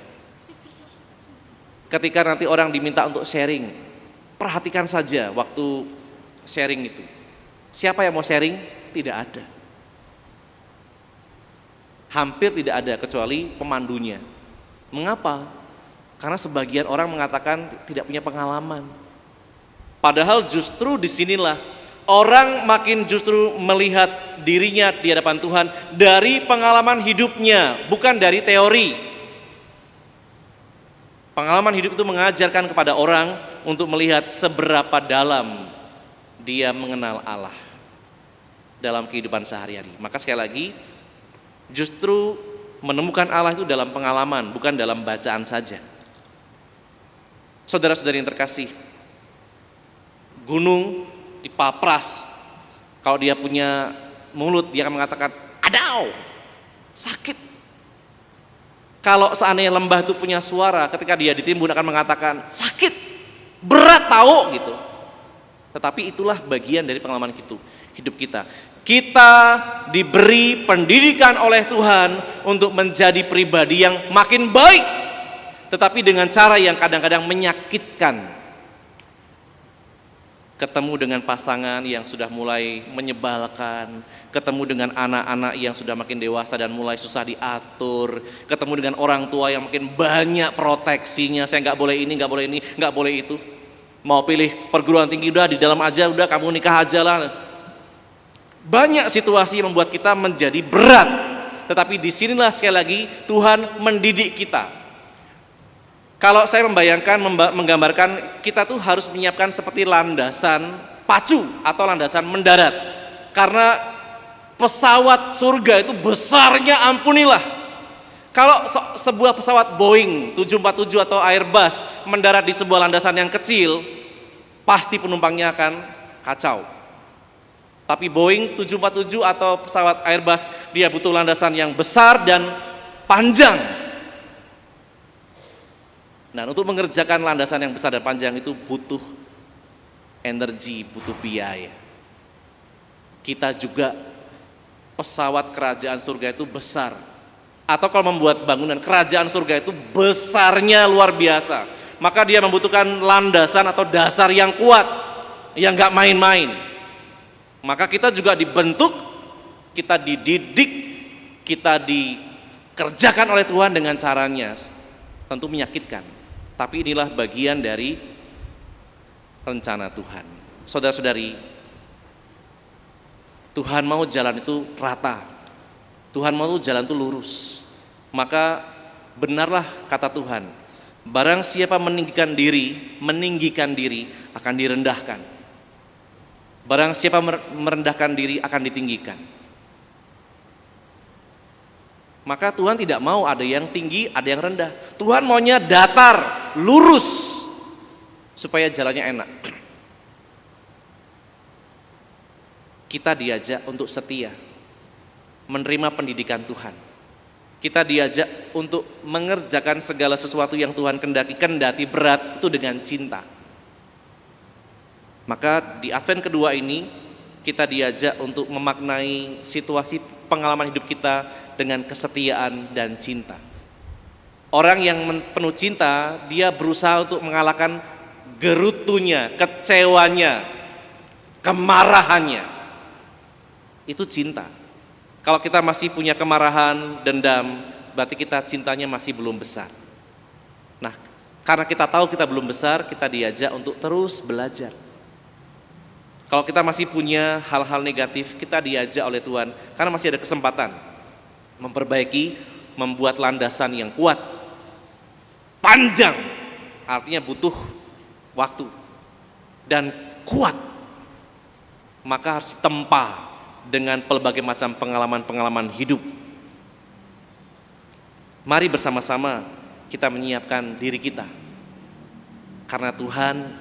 Ketika nanti orang diminta untuk sharing, perhatikan saja waktu sharing itu. Siapa yang mau sharing? Tidak ada. Hampir tidak ada kecuali pemandunya. Mengapa? Karena sebagian orang mengatakan tidak punya pengalaman. Padahal justru disinilah orang makin justru melihat dirinya di hadapan Tuhan dari pengalaman hidupnya, bukan dari teori. Pengalaman hidup itu mengajarkan kepada orang untuk melihat seberapa dalam dia mengenal Allah dalam kehidupan sehari-hari. Maka sekali lagi, justru menemukan Allah itu dalam pengalaman, bukan dalam bacaan saja. Saudara-saudari yang terkasih, gunung dipapras, kalau dia punya mulut dia akan mengatakan, "Adau, sakit." Kalau seandainya lembah itu punya suara, ketika dia ditimbun akan mengatakan, "Sakit, berat tahu," gitu. Tetapi itulah bagian dari pengalaman hidup kita. Kita diberi pendidikan oleh Tuhan untuk menjadi pribadi yang makin baik, tetapi dengan cara yang kadang-kadang menyakitkan. Ketemu dengan pasangan yang sudah mulai menyebalkan, ketemu dengan anak-anak yang sudah makin dewasa dan mulai susah diatur, ketemu dengan orang tua yang makin banyak proteksinya, saya nggak boleh ini, nggak boleh ini, nggak boleh itu. Mau pilih perguruan tinggi, udah di dalam aja, udah kamu nikah aja lah. Banyak situasi yang membuat kita menjadi berat, tetapi disinilah sekali lagi Tuhan mendidik kita. Kalau saya menggambarkan, kita tuh harus menyiapkan seperti landasan pacu atau landasan mendarat. Karena pesawat surga itu besarnya ampunilah. Kalau sebuah pesawat Boeing 747 atau Airbus mendarat di sebuah landasan yang kecil, pasti penumpangnya akan kacau. Tapi Boeing 747 atau pesawat Airbus, dia butuh landasan yang besar dan panjang. Nah, untuk mengerjakan landasan yang besar dan panjang itu butuh energi, butuh biaya. Kita juga, pesawat kerajaan surga itu besar. Atau kalau membuat bangunan kerajaan surga itu besarnya luar biasa, maka dia membutuhkan landasan atau dasar yang kuat, yang gak main-main. Maka kita juga dibentuk, kita dididik, kita dikerjakan oleh Tuhan dengan caranya, tentu menyakitkan. Tapi inilah bagian dari rencana Tuhan. Saudara-saudari, Tuhan mau jalan itu rata, Tuhan mau jalan itu lurus. Maka benarlah kata Tuhan, barang siapa meninggikan diri akan direndahkan. Barang siapa merendahkan diri akan ditinggikan. Maka Tuhan tidak mau ada yang tinggi, ada yang rendah. Tuhan maunya datar, lurus, supaya jalannya enak. Kita diajak untuk setia, menerima pendidikan Tuhan. Kita diajak untuk mengerjakan segala sesuatu yang Tuhan kendati berat itu dengan cinta. Maka di Advent kedua ini kita diajak untuk memaknai situasi pengalaman hidup kita dengan kesetiaan dan cinta. Orang yang penuh cinta, dia berusaha untuk mengalahkan gerutunya, kecewanya, kemarahannya. Itu cinta. Kalau kita masih punya kemarahan, dendam, berarti kita cintanya masih belum besar. Nah, karena kita tahu kita belum besar, kita diajak untuk terus belajar. Kalau kita masih punya hal-hal negatif, kita diajak oleh Tuhan, karena masih ada kesempatan memperbaiki, membuat landasan yang kuat, panjang, artinya butuh waktu, dan kuat. Maka harus ditempa dengan berbagai macam pengalaman-pengalaman hidup. Mari bersama-sama kita menyiapkan diri kita, karena Tuhan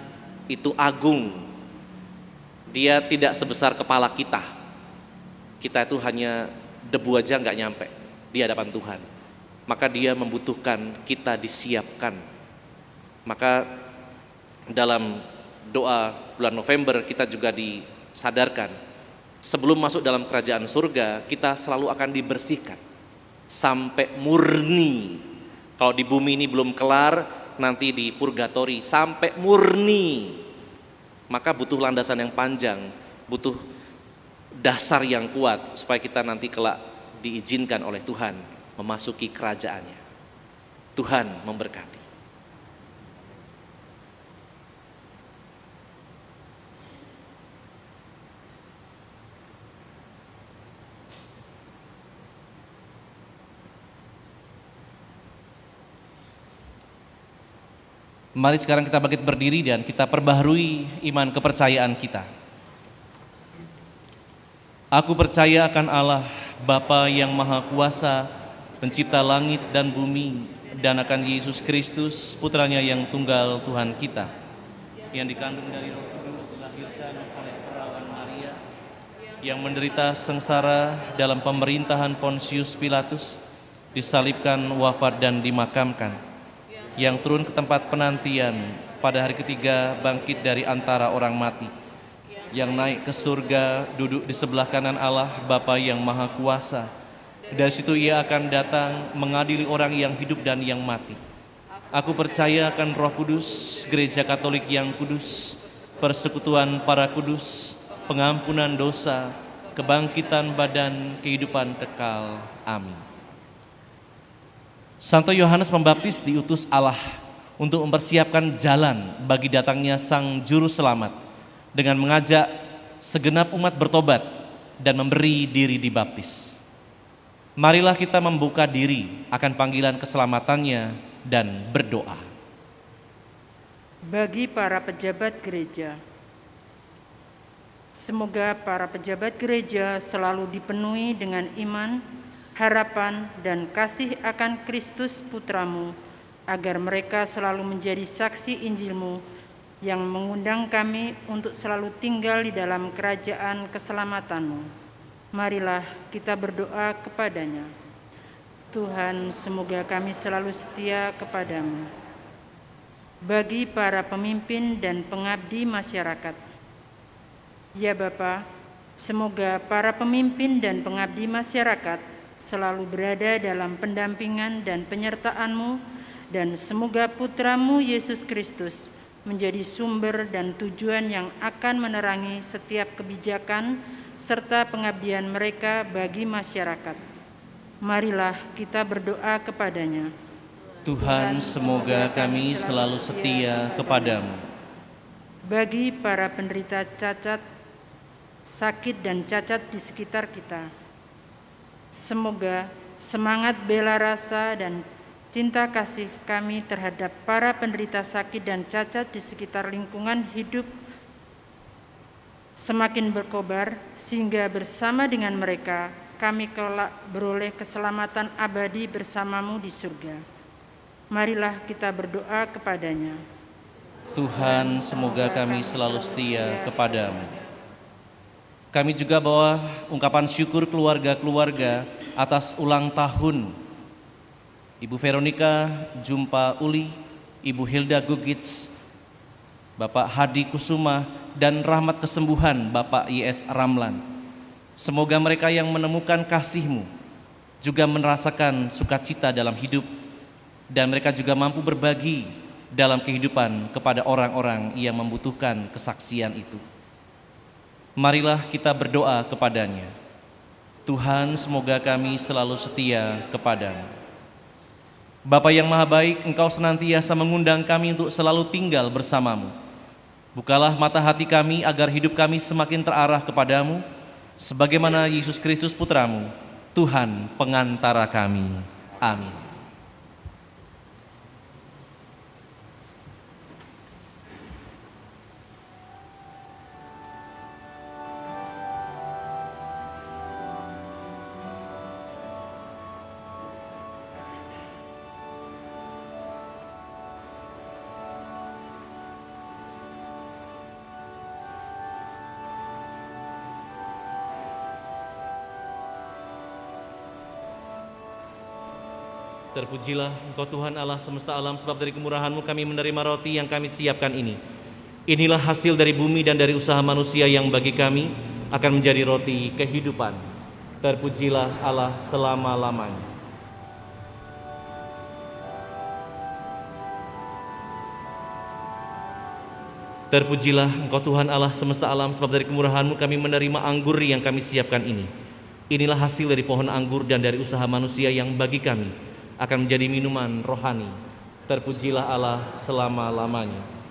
itu agung. Dia tidak sebesar kepala kita. Kita itu hanya debu aja nggak nyampe di hadapan Tuhan. Maka dia membutuhkan kita disiapkan. Maka dalam doa bulan November kita juga disadarkan, sebelum masuk dalam kerajaan surga kita selalu akan dibersihkan sampai murni. Kalau di bumi ini belum kelar, nanti di purgatori sampai murni. Maka butuh landasan yang panjang, butuh dasar yang kuat supaya kita nanti kelak diizinkan oleh Tuhan memasuki kerajaannya. Tuhan memberkati. Mari sekarang kita bangkit berdiri dan kita perbaharui iman kepercayaan kita. Aku percaya akan Allah, Bapa yang Maha Kuasa, pencipta langit dan bumi, dan akan Yesus Kristus, putranya yang tunggal Tuhan kita, yang dikandung dari Roh Kudus, dilahirkan oleh perawan Maria, yang menderita sengsara dalam pemerintahan Pontius Pilatus, disalibkan, wafat dan dimakamkan, yang turun ke tempat penantian, pada hari ketiga bangkit dari antara orang mati, yang naik ke surga, duduk di sebelah kanan Allah Bapa yang Maha Kuasa. Dari situ ia akan datang mengadili orang yang hidup dan yang mati. Aku percaya akan Roh Kudus, Gereja Katolik yang kudus, persekutuan para kudus, pengampunan dosa, kebangkitan badan, kehidupan kekal. Amin. Santo Yohanes Pembaptis diutus Allah untuk mempersiapkan jalan bagi datangnya Sang Juru Selamat, dengan mengajak segenap umat bertobat dan memberi diri dibaptis. Marilah kita membuka diri akan panggilan keselamatannya dan berdoa. Bagi para pejabat gereja, semoga para pejabat gereja selalu dipenuhi dengan iman, harapan, dan kasih akan Kristus Putramu, agar mereka selalu menjadi saksi Injil-Mu yang mengundang kami untuk selalu tinggal di dalam kerajaan keselamatan-Mu. Marilah kita berdoa kepadanya. Tuhan, semoga kami selalu setia kepadamu. Bagi para pemimpin dan pengabdi masyarakat, ya Bapa, semoga para pemimpin dan pengabdi masyarakat selalu berada dalam pendampingan dan penyertaan-Mu, dan semoga Putra-Mu Yesus Kristus menjadi sumber dan tujuan yang akan menerangi setiap kebijakan serta pengabdian mereka bagi masyarakat. Marilah kita berdoa kepadanya. Tuhan, semoga kami selalu setia kepadamu. Bagi para penderita cacat, sakit dan cacat di sekitar kita, semoga semangat bela rasa dan cinta kasih kami terhadap para penderita sakit dan cacat di sekitar lingkungan hidup semakin berkobar, sehingga bersama dengan mereka kami kelak beroleh keselamatan abadi bersamamu di surga. Marilah kita berdoa kepadanya. Tuhan, semoga kami selalu setia kepadamu. Kami juga bawa ungkapan syukur keluarga-keluarga atas ulang tahun Ibu Veronica Jumpa Uli, Ibu Hilda Gugits, Bapak Hadi Kusuma, dan rahmat kesembuhan Bapak Y.S. Ramlan. Semoga mereka yang menemukan kasih-Mu juga merasakan sukacita dalam hidup, dan mereka juga mampu berbagi dalam kehidupan kepada orang-orang yang membutuhkan kesaksian itu. Marilah kita berdoa kepadanya. Tuhan, semoga kami selalu setia kepadamu. Bapa yang Maha Baik, Engkau senantiasa mengundang kami untuk selalu tinggal bersamamu. Bukalah mata hati kami agar hidup kami semakin terarah kepadamu, sebagaimana Yesus Kristus Putramu, Tuhan pengantara kami. Amin. Terpujilah Engkau Tuhan Allah semesta alam, sebab dari kemurahan-Mu kami menerima roti yang kami siapkan ini. Inilah hasil dari bumi dan dari usaha manusia yang bagi kami akan menjadi roti kehidupan. Terpujilah Allah selama-lamanya. Terpujilah Engkau Tuhan Allah semesta alam, sebab dari kemurahan-Mu kami menerima anggur yang kami siapkan ini. Inilah hasil dari pohon anggur dan dari usaha manusia yang bagi kami akan menjadi minuman rohani. Terpujilah Allah selama-lamanya.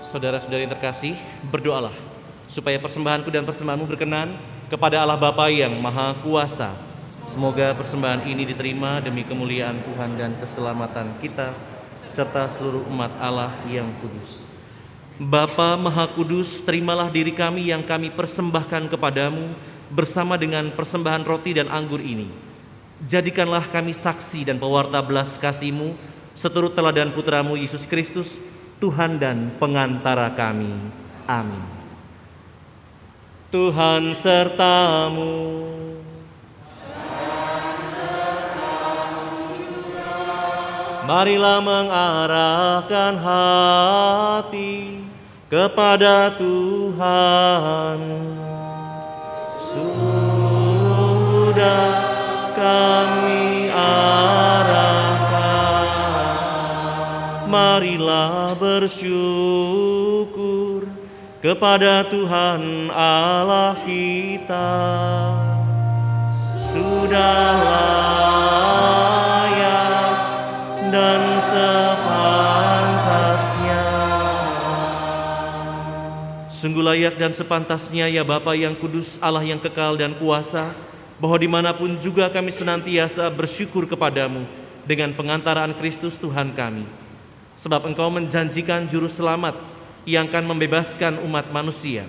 Saudara-saudari yang terkasih, berdoalah supaya persembahanku dan persembahanmu berkenan kepada Allah Bapa yang Maha Kuasa. Semoga persembahan ini diterima demi kemuliaan Tuhan dan keselamatan kita serta seluruh umat Allah yang kudus. Bapa Maha Kudus, terimalah diri kami yang kami persembahkan kepadamu bersama dengan persembahan roti dan anggur ini. Jadikanlah kami saksi dan pewarta belas kasih-Mu seturut teladan Putra-Mu Yesus Kristus, Tuhan dan pengantara kami. Amin. Tuhan sertamu. Marilah mengarahkan hati kepada Tuhan. Sudah kami arahkan, marilah bersyukur kepada Tuhan Allah kita. Sudah layak dan sepantasnya. Sungguh layak dan sepantasnya ya Bapa yang kudus, Allah yang kekal dan kuasa, bahwa dimanapun juga kami senantiasa bersyukur kepadamu dengan pengantaraan Kristus Tuhan kami. Sebab Engkau menjanjikan juru selamat yang akan membebaskan umat manusia.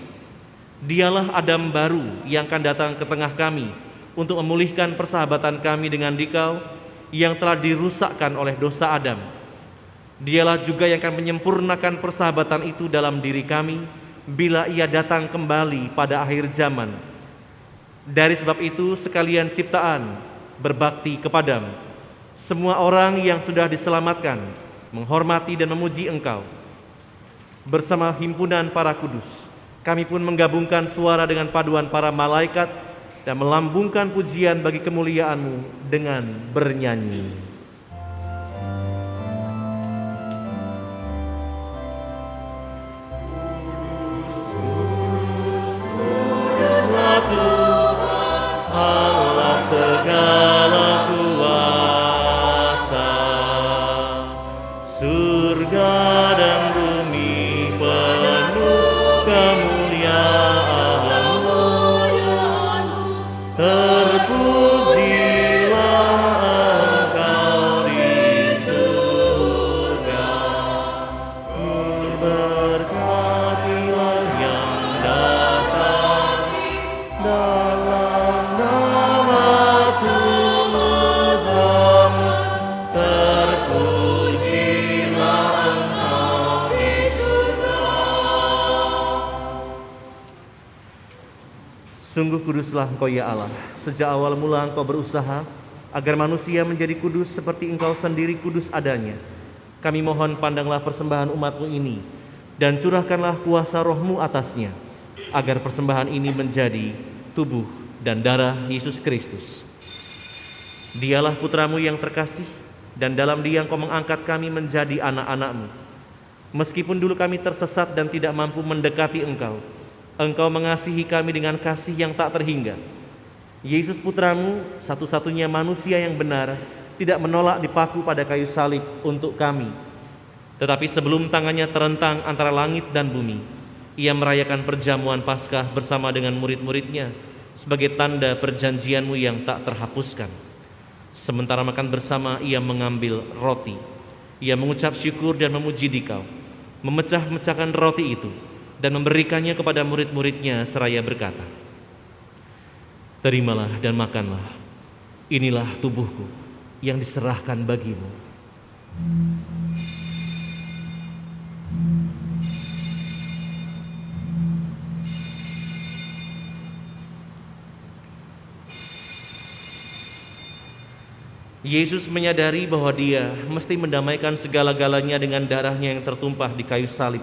Dialah Adam baru yang akan datang ke tengah kami untuk memulihkan persahabatan kami dengan Dikau yang telah dirusakkan oleh dosa Adam. Dialah juga yang akan menyempurnakan persahabatan itu dalam diri kami bila Ia datang kembali pada akhir zaman. Dari sebab itu sekalian ciptaan berbakti kepadamu. Semua orang yang sudah diselamatkan menghormati dan memuji Engkau. Bersama himpunan para kudus, kami pun menggabungkan suara dengan paduan para malaikat dan melambungkan pujian bagi kemuliaan-Mu dengan bernyanyi. Allah segala kuasa, surga dan bumi penuh kemuliaan-Mu. Terpujilah Engkau di surga, berkatilah yang datang dalam nama Tuhan. Terpujilah Engkau di surga. Sungguh kuduslah Engkau ya Allah. Sejak awal mula Engkau berusaha agar manusia menjadi kudus seperti Engkau sendiri kudus adanya. Kami mohon pandanglah persembahan umat-Mu ini dan curahkanlah kuasa Roh-Mu atasnya, agar persembahan ini menjadi tubuh dan darah Yesus Kristus. Dialah Putra-Mu yang terkasih, dan dalam Dia Engkau mengangkat kami menjadi anak-anak-Mu. Meskipun dulu kami tersesat dan tidak mampu mendekati Engkau, Engkau mengasihi kami dengan kasih yang tak terhingga. Yesus Putra-Mu, satu-satunya manusia yang benar, tidak menolak dipaku pada kayu salib untuk kami. Tetapi sebelum tangannya terentang antara langit dan bumi, Ia merayakan perjamuan Paskah bersama dengan murid-muridnya sebagai tanda perjanjian-Mu yang tak terhapuskan. Sementara makan bersama, Ia mengambil roti. Ia mengucap syukur dan memuji Dikau, memecah-mecahkan roti itu dan memberikannya kepada murid-muridnya seraya berkata, "Terimalah dan makanlah, inilah tubuhku yang diserahkan bagimu." Yesus menyadari bahwa Dia mesti mendamaikan segala-galanya dengan darahnya yang tertumpah di kayu salib.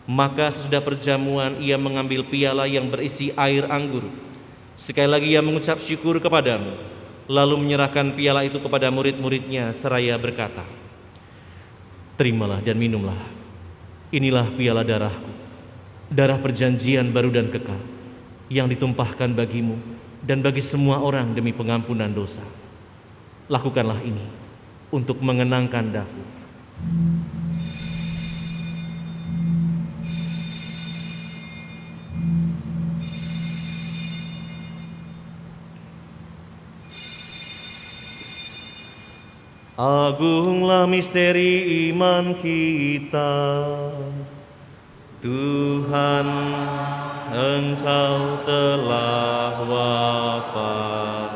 Maka sesudah perjamuan Ia mengambil piala yang berisi air anggur. Sekali lagi Ia mengucap syukur kepadamu, lalu menyerahkan piala itu kepada murid-muridnya seraya berkata, "Terimalah dan minumlah, inilah piala darahku, darah perjanjian baru dan kekal, yang ditumpahkan bagimu dan bagi semua orang demi pengampunan dosa. Lakukanlah ini untuk mengenangkan daku." Agunglah misteri iman kita. Tuhan, Engkau telah wafat.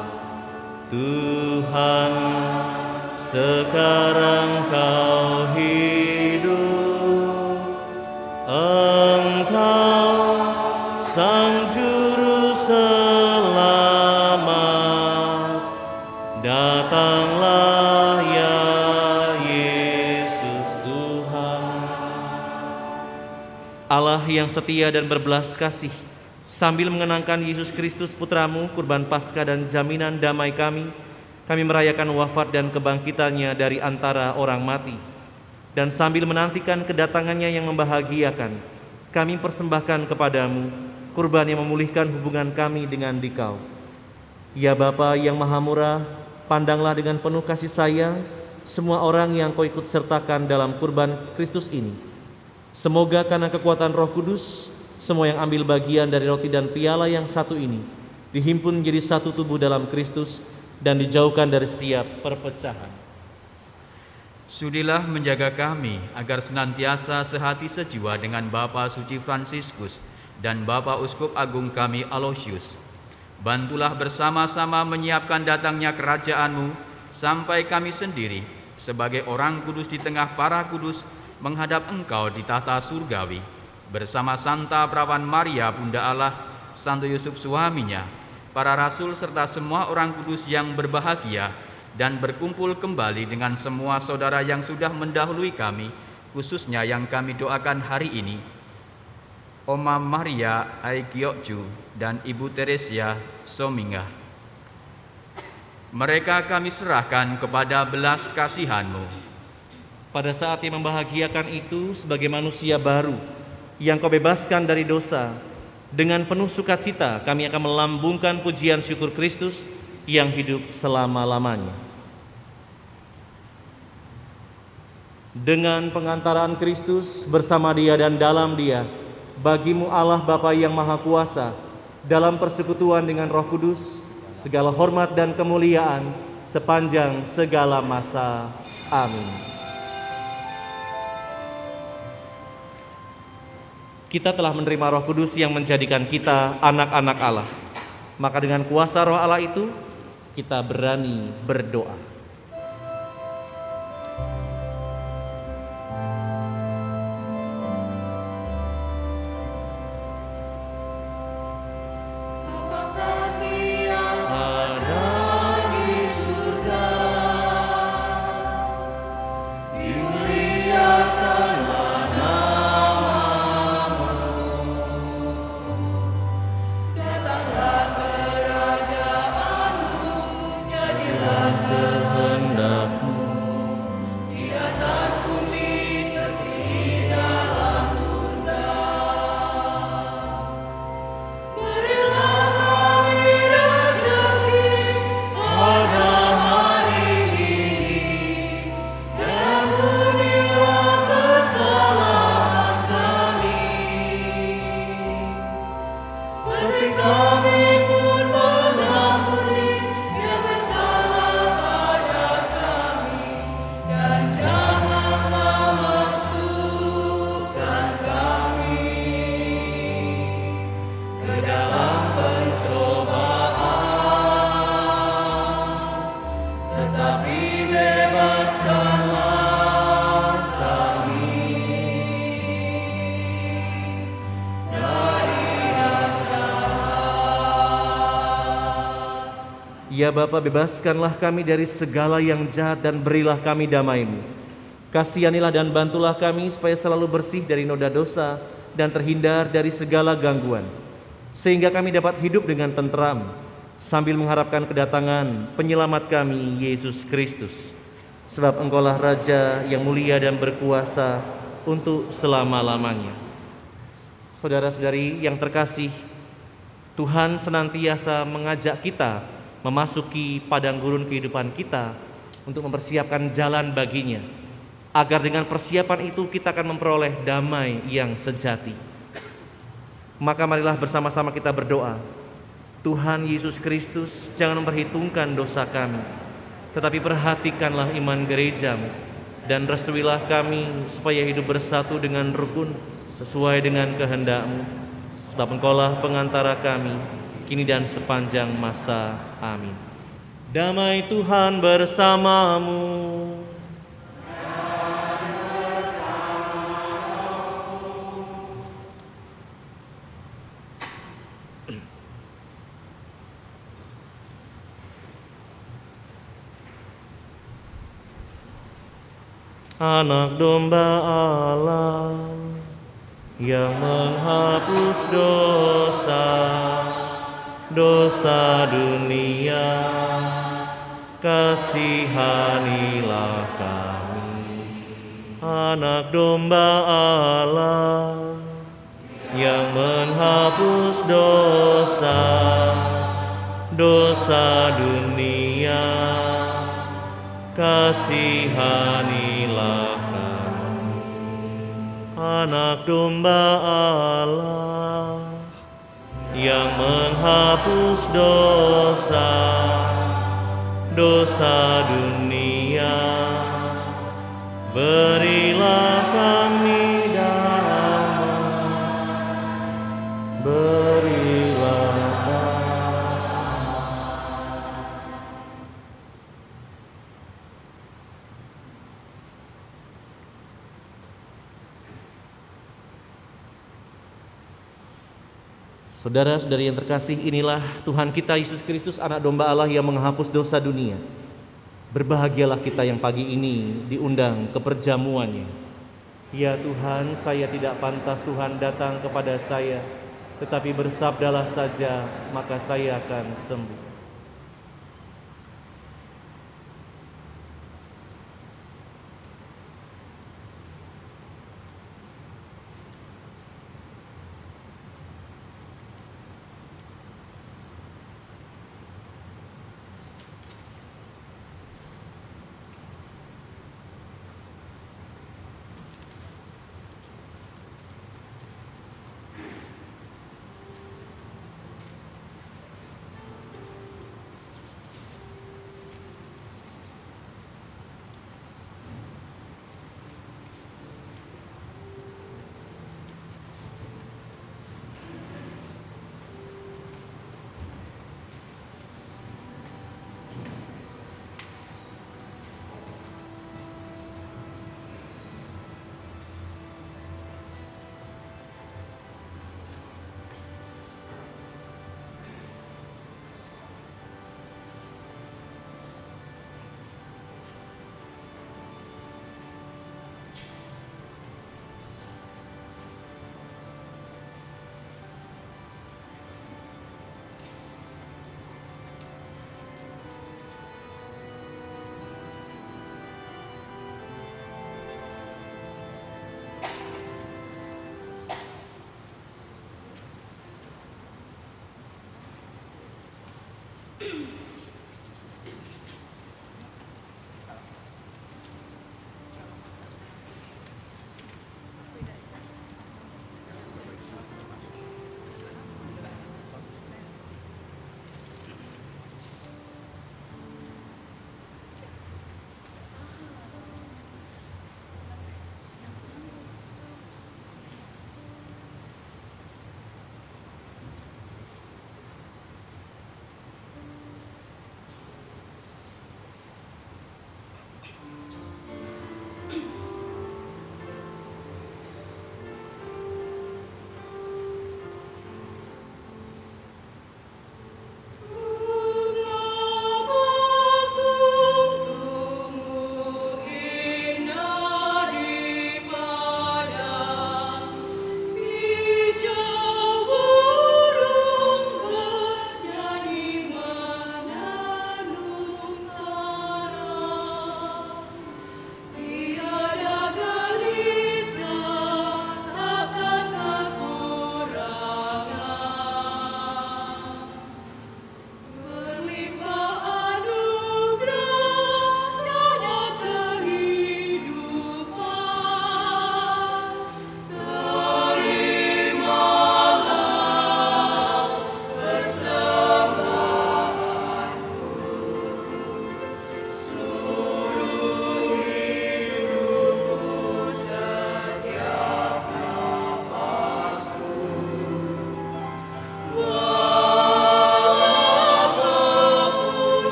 Tuhan, sekarang Kau hidup. Engkau Sang Juru Selamat. Datanglah ya Yesus Tuhan. Allah yang setia dan berbelas kasih, sambil mengenangkan Yesus Kristus Putramu, kurban Paskah dan jaminan damai kami merayakan wafat dan kebangkitannya dari antara orang mati. Dan sambil menantikan kedatangannya yang membahagiakan, kami persembahkan kepadamu kurban yang memulihkan hubungan kami dengan Dikau. Ya Bapa yang Maha Murah, pandanglah dengan penuh kasih sayang semua orang yang Kau ikut sertakan dalam kurban Kristus ini. Semoga karena kekuatan Roh Kudus, semua yang ambil bagian dari roti dan piala yang satu ini dihimpun menjadi satu tubuh dalam Kristus dan dijauhkan dari setiap perpecahan. Sudilah menjaga kami agar senantiasa sehati sejiwa dengan Bapa Suci Fransiskus dan Bapa Uskup Agung kami Aloysius. Bantulah bersama-sama menyiapkan datangnya kerajaan-Mu sampai kami sendiri sebagai orang kudus di tengah para kudus menghadap Engkau di tahta surgawi bersama Santa Perawan Maria Bunda Allah, Santo Yusuf suaminya, para rasul serta semua orang kudus yang berbahagia, dan berkumpul kembali dengan semua saudara yang sudah mendahului kami, khususnya yang kami doakan hari ini, Oma Maria Aigyokju dan Ibu Teresia Sominga. Mereka kami serahkan kepada belas kasihan-Mu. Pada saat yang membahagiakan itu, sebagai manusia baru yang Kau bebaskan dari dosa, dengan penuh sukacita kami akan melambungkan pujian syukur Kristus yang hidup selama-lamanya. Dengan pengantaran Kristus bersama Dia dan dalam Dia, bagi-Mu Allah Bapa yang Maha Kuasa, dalam persekutuan dengan Roh Kudus, segala hormat dan kemuliaan sepanjang segala masa. Amin. Kita telah menerima Roh Kudus yang menjadikan kita anak-anak Allah. Maka dengan kuasa Roh Allah itu, kita berani berdoa. Ya Bapa, bebaskanlah kami dari segala yang jahat dan berilah kami damai-Mu. Kasihanilah dan bantulah kami supaya selalu bersih dari noda dosa dan terhindar dari segala gangguan, sehingga kami dapat hidup dengan tentram sambil mengharapkan kedatangan penyelamat kami, Yesus Kristus. Sebab Engkaulah Raja yang mulia dan berkuasa untuk selama-lamanya. Saudara-saudari yang terkasih, Tuhan senantiasa mengajak kita memasuki padang gurun kehidupan kita untuk mempersiapkan jalan baginya, agar dengan persiapan itu kita akan memperoleh damai yang sejati. Maka marilah bersama-sama kita berdoa. Tuhan Yesus Kristus, jangan memperhitungkan dosa kami, tetapi perhatikanlah iman gerejamu, dan restuilah kami supaya hidup bersatu dengan rukun sesuai dengan kehendak-Mu. Sebab Engkaulah pengantara kami, kini dan sepanjang masa. Amin. Damai Tuhan bersamamu. Anak domba Allah yang menghapus dosa dunia, kasihanilah kami. Anak domba Allah yang menghapus dosa dunia, kasihanilah kami. Anak domba Allah yang menghapus dosa dunia, berilah kami damai, berilah Saudara-saudari yang terkasih, inilah Tuhan kita Yesus Kristus, anak domba Allah yang menghapus dosa dunia. Berbahagialah kita yang pagi ini diundang ke perjamuannya. Ya Tuhan, saya tidak pantas Tuhan datang kepada saya, tetapi bersabdalah saja, maka saya akan sembuh.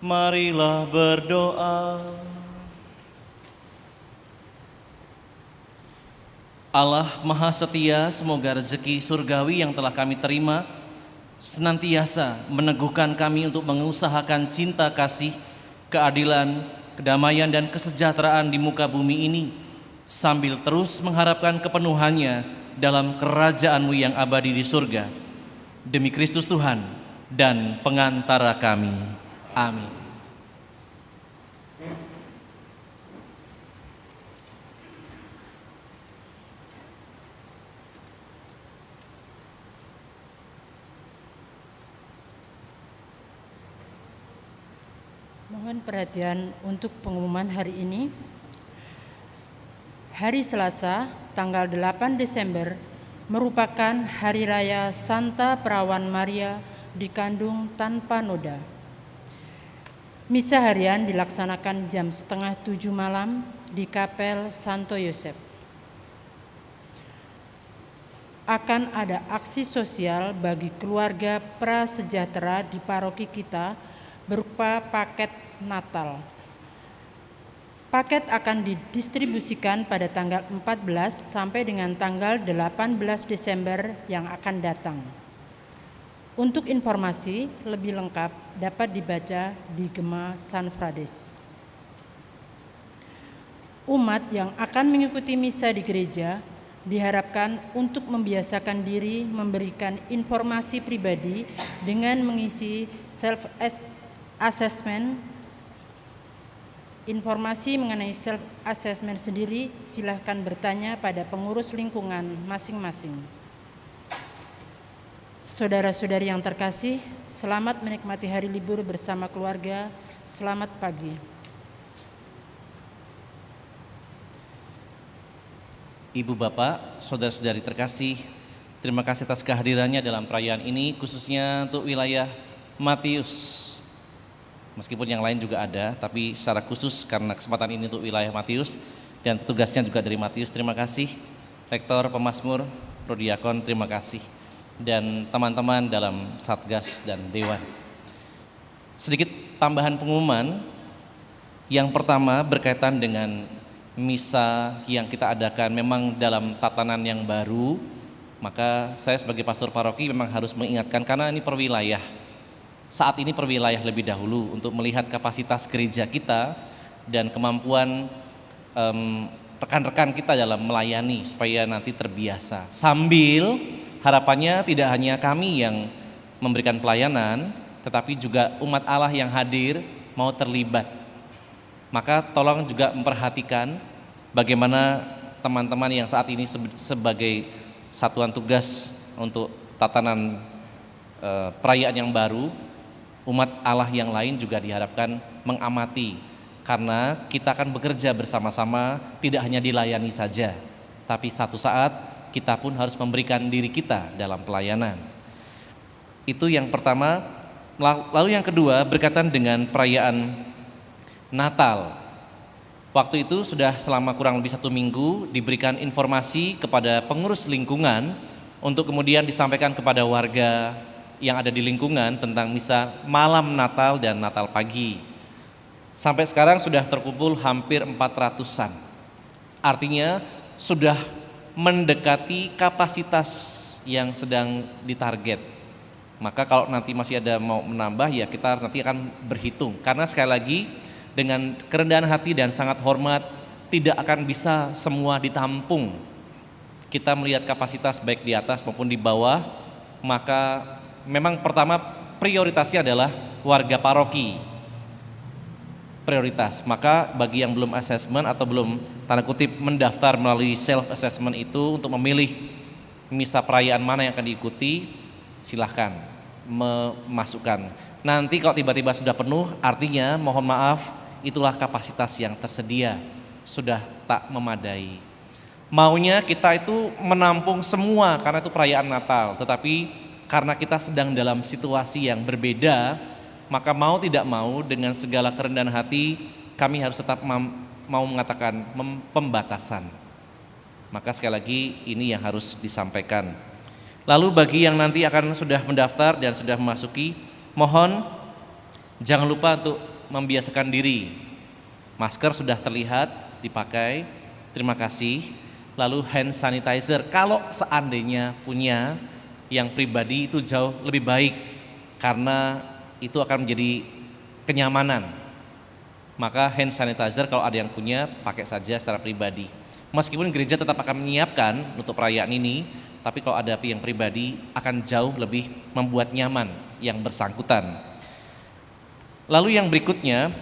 Marilah berdoa. Allah Maha Setia, semoga rezeki surgawi yang telah kami terima senantiasa meneguhkan kami untuk mengusahakan cinta kasih, keadilan, kedamaian dan kesejahteraan di muka bumi ini, sambil terus mengharapkan kepenuhannya dalam kerajaan-Mu yang abadi di surga. Demi Kristus Tuhan dan pengantara kami. Amin. Mohon perhatian untuk pengumuman hari ini. Hari Selasa, tanggal 8 Desember, merupakan Hari Raya Santa Perawan Maria dikandung tanpa noda. Misa harian dilaksanakan jam 6:30 malam di Kapel Santo Yosef. Akan ada aksi sosial bagi keluarga prasejahtera di paroki kita berupa paket Natal. Paket akan didistribusikan pada tanggal 14 sampai dengan tanggal 18 Desember yang akan datang. Untuk informasi lebih lengkap dapat dibaca di Gema San Frades. Umat yang akan mengikuti misa di gereja diharapkan untuk membiasakan diri memberikan informasi pribadi dengan mengisi self-assessment. Informasi mengenai self-assessment sendiri silahkan bertanya pada pengurus lingkungan masing-masing. Saudara-saudari yang terkasih, selamat menikmati hari libur bersama keluarga. Selamat pagi. Ibu Bapak, saudara-saudari terkasih, terima kasih atas kehadirannya dalam perayaan ini, khususnya untuk wilayah Matius. Meskipun yang lain juga ada, tapi secara khusus karena kesempatan ini untuk wilayah Matius dan petugasnya juga dari Matius, terima kasih. Rektor, Pemasmur, Prodiakon, terima kasih. Dan teman-teman dalam Satgas dan Dewan. Sedikit tambahan pengumuman. Yang pertama berkaitan dengan misa yang kita adakan memang dalam tatanan yang baru, maka saya sebagai pastor paroki memang harus mengingatkan karena ini per wilayah. Saat ini per wilayah lebih dahulu untuk melihat kapasitas gereja kita dan kemampuan rekan-rekan kita dalam melayani supaya nanti terbiasa. Sambil harapannya tidak hanya kami yang memberikan pelayanan, tetapi juga umat Allah yang hadir mau terlibat. Maka tolong juga memperhatikan bagaimana teman-teman yang saat ini sebagai satuan tugas untuk tatanan perayaan yang baru, umat Allah yang lain juga diharapkan mengamati. Karena kita akan bekerja bersama-sama, tidak hanya dilayani saja, tapi satu saat kita pun harus memberikan diri kita dalam pelayanan. Itu yang pertama. Lalu yang kedua berkaitan dengan perayaan Natal. Waktu itu sudah selama kurang lebih 1 minggu diberikan informasi kepada pengurus lingkungan untuk kemudian disampaikan kepada warga yang ada di lingkungan tentang misa malam Natal dan Natal pagi. Sampai sekarang sudah terkumpul hampir 400-an. Artinya sudah mendekati kapasitas yang sedang ditarget. Maka kalau nanti masih ada mau menambah ya kita nanti akan berhitung. Karena sekali lagi dengan kerendahan hati dan sangat hormat tidak akan bisa semua ditampung. Kita melihat kapasitas baik di atas maupun di bawah, maka memang pertama prioritasnya adalah warga paroki. Prioritas. Maka bagi yang belum assessment atau belum tanda kutip mendaftar melalui self assessment itu untuk memilih misa perayaan mana yang akan diikuti, silahkan memasukkan. Nanti kalau tiba-tiba sudah penuh, artinya mohon maaf itulah kapasitas yang tersedia sudah tak memadai. Maunya kita itu menampung semua karena itu perayaan Natal, tetapi karena kita sedang dalam situasi yang berbeda, maka mau tidak mau dengan segala kerendahan hati kami harus tetap mau mengatakan pembatasan. Maka sekali lagi ini yang harus disampaikan. Lalu bagi yang nanti akan sudah mendaftar dan sudah memasuki, mohon jangan lupa untuk membiasakan diri. Masker sudah terlihat dipakai, terima kasih. Lalu hand sanitizer, kalau seandainya punya yang pribadi itu jauh lebih baik, karena itu akan menjadi kenyamanan. Maka hand sanitizer kalau ada yang punya, pakai saja secara pribadi. Meskipun gereja tetap akan menyiapkan untuk perayaan ini, tapi kalau ada yang pribadi akan jauh lebih membuat nyaman yang bersangkutan. Lalu yang berikutnya,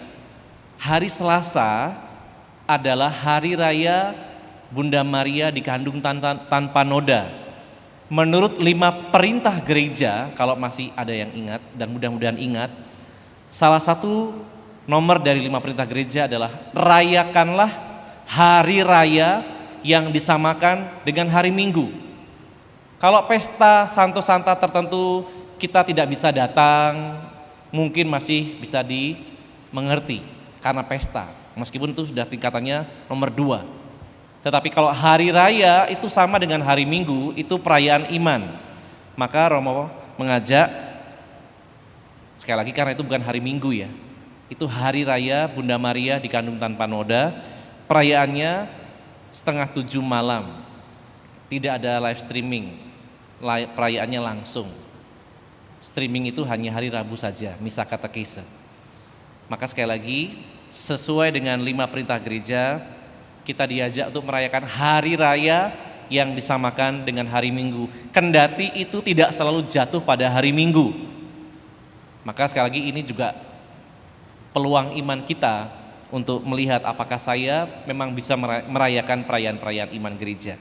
hari Selasa adalah hari raya Bunda Maria dikandung tanpa noda. Menurut 5 perintah gereja, kalau masih ada yang ingat dan mudah-mudahan ingat, salah satu nomor dari 5 perintah gereja adalah rayakanlah hari raya yang disamakan dengan hari Minggu. Kalau pesta santo-santa tertentu kita tidak bisa datang, mungkin masih bisa dimengerti karena pesta, meskipun itu sudah tingkatannya nomor 2. Tetapi kalau hari raya itu sama dengan hari Minggu, itu perayaan iman. Maka Romo mengajak, sekali lagi karena itu bukan hari Minggu ya, itu hari raya Bunda Maria dikandung tanpa noda, perayaannya 6:30 malam, tidak ada live streaming, perayaannya langsung. Streaming itu hanya hari Rabu saja, misa katekese. Maka sekali lagi, sesuai dengan 5 perintah gereja, kita diajak untuk merayakan hari raya yang disamakan dengan hari Minggu. Kendati itu tidak selalu jatuh pada hari Minggu. Maka sekali lagi ini juga peluang iman kita untuk melihat apakah saya memang bisa merayakan perayaan-perayaan iman gereja.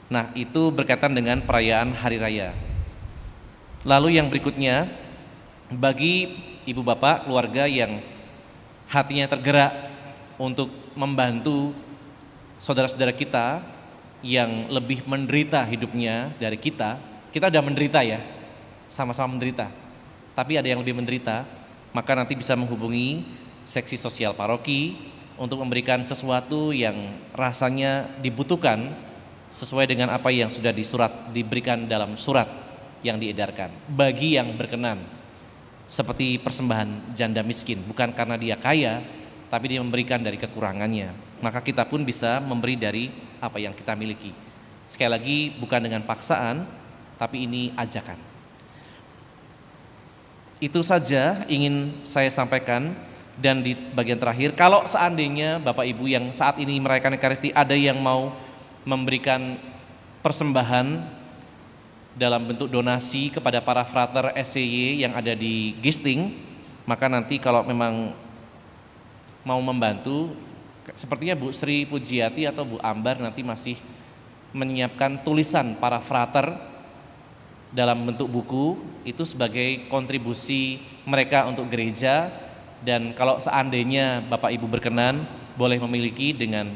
Nah, itu berkaitan dengan perayaan hari raya. Lalu yang berikutnya, bagi ibu bapak keluarga yang hatinya tergerak untuk membantu saudara-saudara kita yang lebih menderita hidupnya dari kita udah menderita ya, sama-sama menderita, tapi ada yang lebih menderita, maka nanti bisa menghubungi seksi sosial paroki untuk memberikan sesuatu yang rasanya dibutuhkan sesuai dengan apa yang sudah diberikan dalam surat yang diedarkan. Bagi yang berkenan, seperti persembahan janda miskin, bukan karena dia kaya, tapi dia memberikan dari kekurangannya, maka kita pun bisa memberi dari apa yang kita miliki. Sekali lagi bukan dengan paksaan, tapi ini ajakan. Itu saja ingin saya sampaikan. Dan di bagian terakhir, kalau seandainya Bapak Ibu yang saat ini merayakan Ekaristi ada yang mau memberikan persembahan dalam bentuk donasi kepada para frater SCY yang ada di Gisting, maka nanti kalau memang mau membantu, sepertinya Bu Sri Pujiati atau Bu Ambar nanti masih menyiapkan tulisan para frater dalam bentuk buku, itu sebagai kontribusi mereka untuk gereja. Dan kalau seandainya Bapak Ibu berkenan, boleh memiliki dengan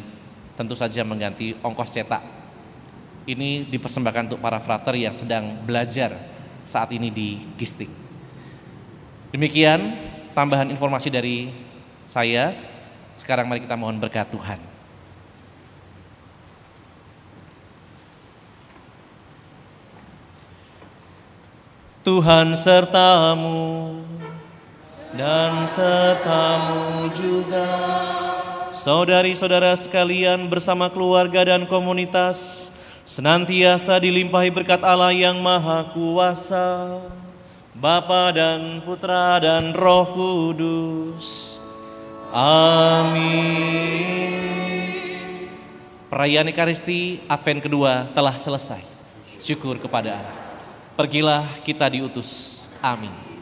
tentu saja mengganti ongkos cetak. Ini dipersembahkan untuk para frater yang sedang belajar saat ini di Gisting. Demikian tambahan informasi dari saya. Sekarang mari kita mohon berkat Tuhan. Tuhan sertamu dan sertamu juga. Saudari-saudara sekalian bersama keluarga dan komunitas senantiasa dilimpahi berkat Allah yang Maha Kuasa, Bapa dan Putra dan Roh Kudus. Amin. Perayaan Ekaristi Advent kedua telah selesai. Syukur kepada Allah. Pergilah kita diutus. Amin.